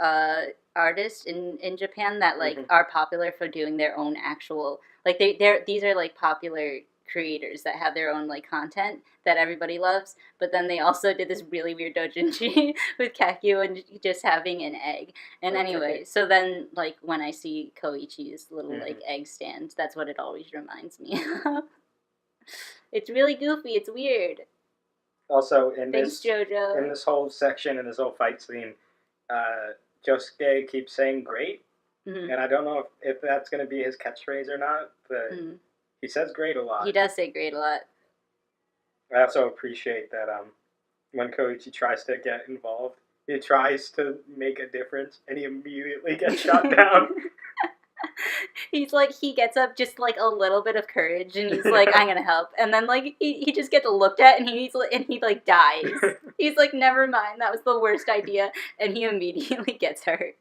artists in Japan that like are popular for doing their own actual like these are like popular creators that have their own like content that everybody loves, but then they also did this really weird doujinshi with Kakyu and just having an egg. And anyway, so then like when I see Koichi's little like egg stand, that's what it always reminds me of. It's really goofy. It's weird. Also, Thanks, JoJo. in this whole section, in this whole fight scene, Josuke keeps saying "great," and I don't know if that's going to be his catchphrase or not, but he says "great" a lot. He does say "great" a lot. I also appreciate that when Koichi tries to get involved, he tries to make a difference, and he immediately gets shot down. He's like, he gets up just like a little bit of courage, and he's like, I'm gonna help. And then like he just gets looked at, and he like dies. He's like, never mind, that was the worst idea, and he immediately gets hurt.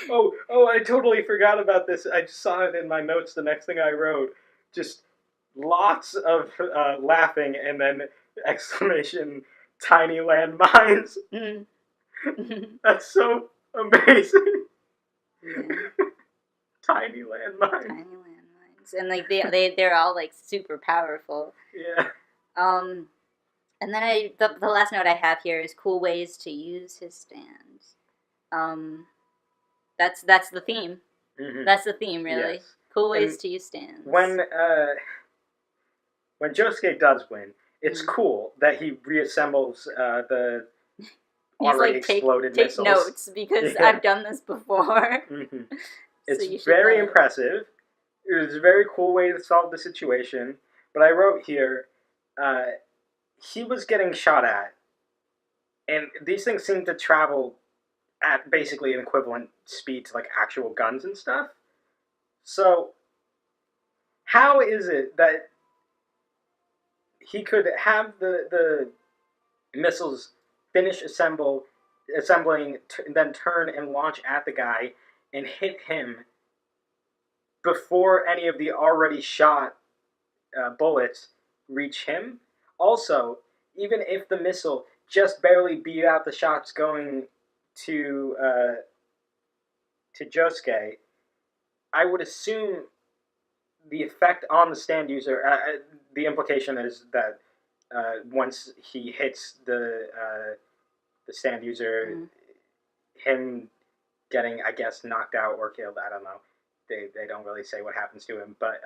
Oh, I totally forgot about this. I just saw it in my notes, the next thing I wrote. Just lots of laughing, and then exclamation, tiny landmines. That's so amazing. Yeah. Tiny landmines. Tiny landmines. And like they're all like super powerful. Yeah. And then the last note I have here is cool ways to use his stands. That's the theme. Mm-hmm. That's the theme, really. Yes. Cool ways to use stands. When Josuke does win, it's cool that he reassembles the already exploded missiles. Take notes, because I've done this before. It's very impressive. It was a very cool way to solve the situation. But I wrote here, he was getting shot at, and these things seem to travel at basically an equivalent speed to like actual guns and stuff. So, how is it that he could have the missiles finish assembling, then turn and launch at the guy and hit him before any of the already shot bullets reach him? Also, even if the missile just barely beat out the shots going to Josuke, I would assume the effect on the stand user, the implication is that once he hits the stand user, him getting, I guess, knocked out or killed, I don't know. They don't really say what happens to him, but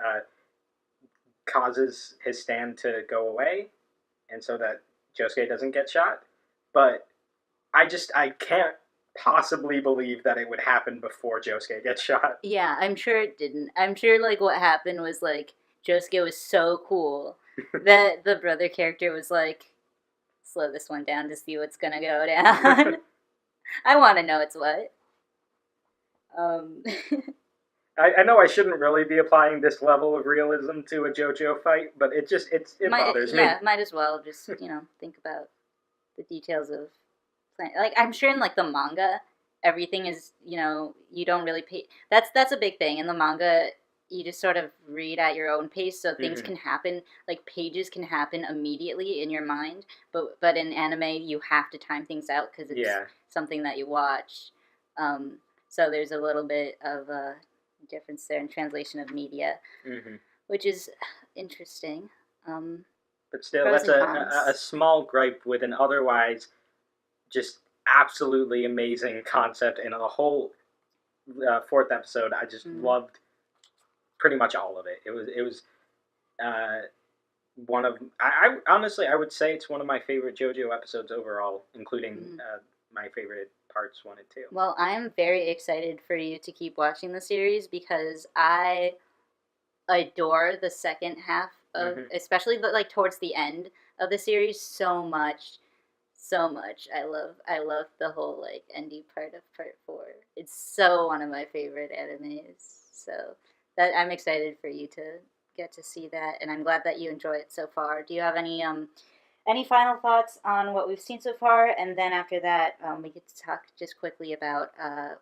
causes his stand to go away, and so that Josuke doesn't get shot. But I can't possibly believe that it would happen before Josuke gets shot. Yeah, I'm sure it didn't. I'm sure like what happened was like Josuke was so cool that the brother character was like, slow this one down to see what's gonna go down. I want to know it's what. I know I shouldn't really be applying this level of realism to a JoJo fight, but it bothers me. Yeah, might as well just think about the details of playing. Like I'm sure in like the manga, everything is you don't really pay. That's a big thing in the manga. You just sort of read at your own pace, so things can happen. Like pages can happen immediately in your mind, but in anime you have to time things out because it's something that you watch. So there's a little bit of a difference there in translation of media, which is interesting. But still, that's a small gripe with an otherwise just absolutely amazing concept, and the whole fourth episode I just loved pretty much all of it. It was one of I honestly I would say it's one of my favorite JoJo episodes overall, including my favorite parts 1 and 2. Well, I am very excited for you to keep watching the series because I adore the second half of, especially like towards the end of the series, so much. I love the whole like ending part of part 4. It's so one of my favorite animes. So that I'm excited for you to get to see that, and I'm glad that you enjoy it so far. Do you have any final thoughts on what we've seen so far? And then after that, we get to talk just quickly about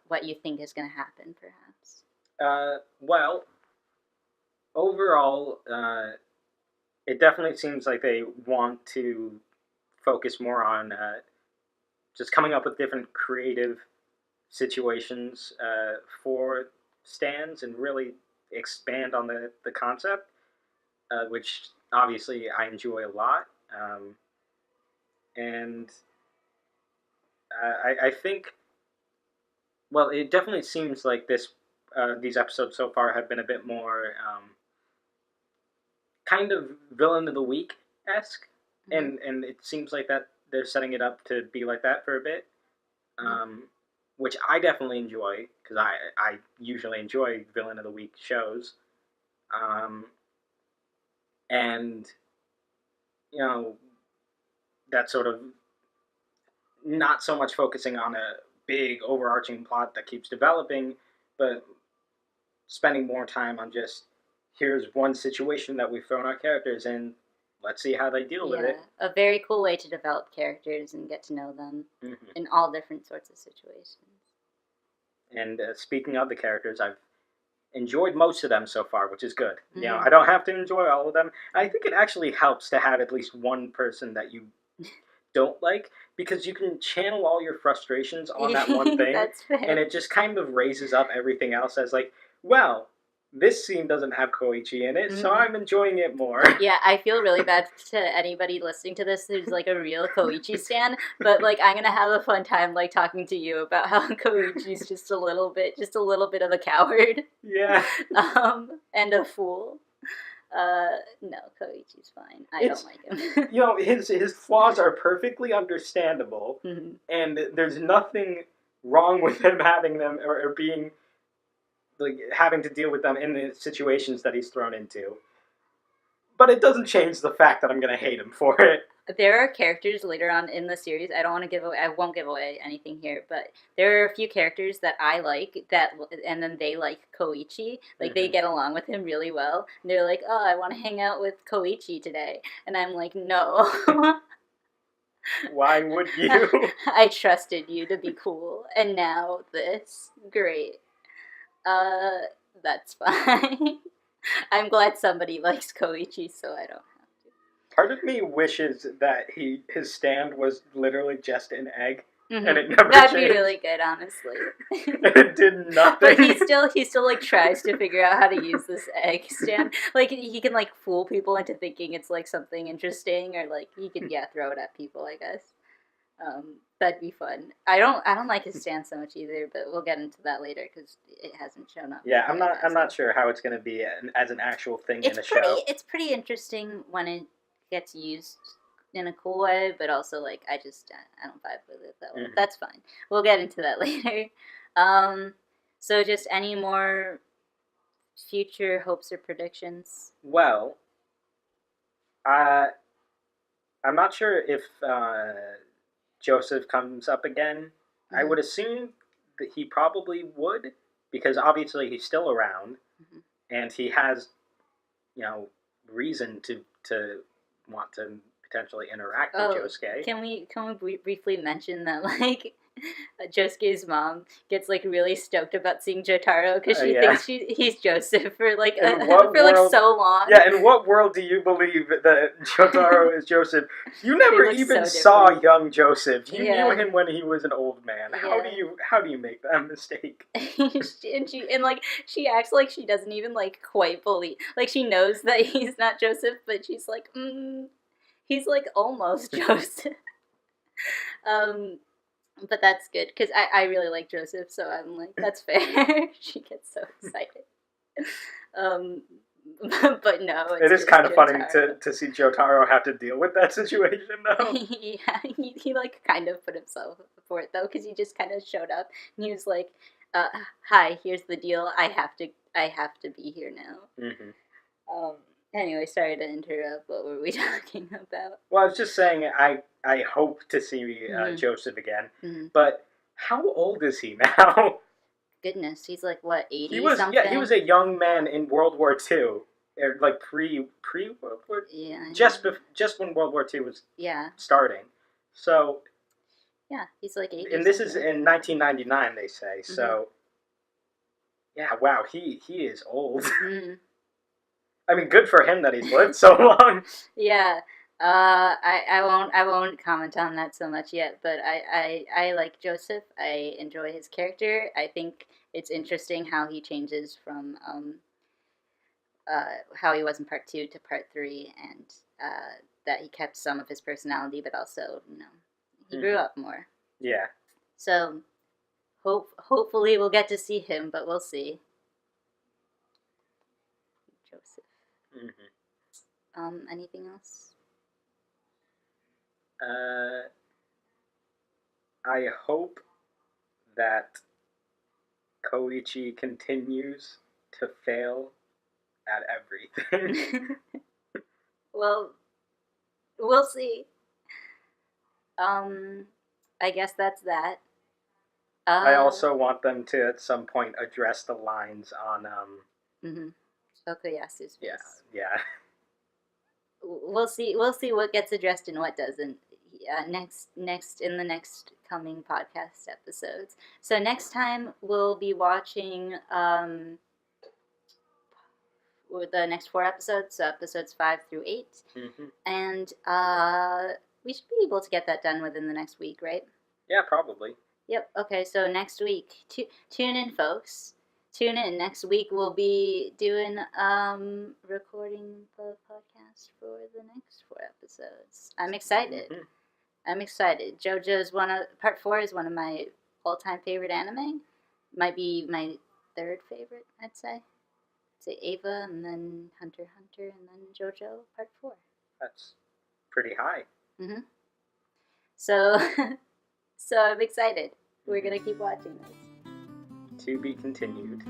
what you think is going to happen, perhaps. Well, overall, it definitely seems like they want to focus more on just coming up with different creative situations for stands and really expand on the concept, which obviously I enjoy a lot, and I think, well, it definitely seems like these episodes so far have been a bit more kind of villain of the week esque, and it seems like that they're setting it up to be like that for a bit, which I definitely enjoy because I usually enjoy villain of the week shows, and you know that sort of not so much focusing on a big overarching plot that keeps developing, but spending more time on just here's one situation that we've thrown our characters in. Let's see how they deal with it. A very cool way to develop characters and get to know them in all different sorts of situations. And speaking of the characters, I've enjoyed most of them so far, which is good. You know, I don't have to enjoy all of them. I think it actually helps to have at least one person that you don't like, because you can channel all your frustrations on that one thing. That's fair. And it just kind of raises up everything else as like, well, this scene doesn't have Koichi in it, so I'm enjoying it more. Yeah, I feel really bad to anybody listening to this who's like a real Koichi stan, but like I'm gonna have a fun time like talking to you about how Koichi's just a little bit of a coward. Yeah. And a fool. No, Koichi's fine. I don't like him. You know, his flaws are perfectly understandable, and there's nothing wrong with him having them or being like having to deal with them in the situations that he's thrown into. But it doesn't change the fact that I'm gonna hate him for it. There are characters later on in the series. I won't give away anything here, but there are a few characters that I like and then they like Koichi. Like they get along with him really well. And they're like, "Oh, I want to hang out with Koichi today," and I'm like, "No." Why would you? I trusted you to be cool, and now this. Great. That's fine. I'm glad somebody likes Koichi, so I don't have to. Part of me wishes that his stand was literally just an egg, and it never That'd changed. Be really good, honestly. It did nothing. But he still like tries to figure out how to use this egg stand. Like he can like fool people into thinking it's like something interesting, or like he can throw it at people, I guess. That'd be fun. I don't like his stand so much either, but we'll get into that later because it hasn't shown up. Yeah, I'm not sure how it's going to be as an actual thing in a show. It's pretty interesting when it gets used in a cool way, but also like I don't vibe with it that way. That's fine. We'll get into that later. So just any more future hopes or predictions? Well, I'm not sure if Joseph comes up again. I would assume that he probably would, because obviously he's still around, and he has, you know, reason to want to potentially interact with Josuke. Can we briefly mention that like Josuke's mom gets like really stoked about seeing Jotaro because she thinks he's Joseph for like so long. Yeah, in what world do you believe that Jotaro is Joseph? You never even saw young Joseph. You knew him when he was an old man. How do you make that mistake? and she acts like she doesn't even like quite believe, like she knows that he's not Joseph, but she's like, he's like almost Joseph. But that's good, because I really like Joseph, so I'm like, that's fair. She gets so excited. But no, it is kind of funny to see Jotaro have to deal with that situation, though. Yeah, he like kind of put himself for it, though, because he just kind of showed up, and he was like, hi, here's the deal, I have to be here now. Anyway, sorry to interrupt. What were we talking about? Well, I was just saying I hope to see Joseph again. But how old is he now? Goodness, he's like, what, 80 something? Yeah, he was a young man in World War II. Like pre World War. Yeah. Just when World War II was starting. So. Yeah, he's like 80. And this is in 1999, they say. So. Yeah, wow, he is old. I mean, good for him that he's lived so long. Yeah, I won't comment on that so much yet, but I like Joseph. I enjoy his character. I think it's interesting how he changes from how he was in part 2 to part 3, and that he kept some of his personality, but also, he grew up more. Yeah. So, hopefully we'll get to see him, but we'll see. Joseph. Anything else? I hope that Koichi continues to fail at everything. Well, we'll see. I guess that's that. I also want them to at some point address the lines on Okuyasu's face. Yeah. We'll see what gets addressed and what doesn't. Next in the next coming podcast episodes. So next time we'll be watching the next 4 episodes, so episodes 5 through 8, and we should be able to get that done within the next week, right? Yeah, probably. Yep. Okay, so next week, tune in, folks. Tune in. Next week we'll be doing recording the podcast for the next 4 episodes. I'm excited. I'm excited. JoJo's part 4 is one of my all-time favorite anime. Might be my 3rd favorite, I'd say. Say Ava, and then Hunter x Hunter, and then JoJo part 4. That's pretty high. So I'm excited. We're gonna keep watching this. To be continued.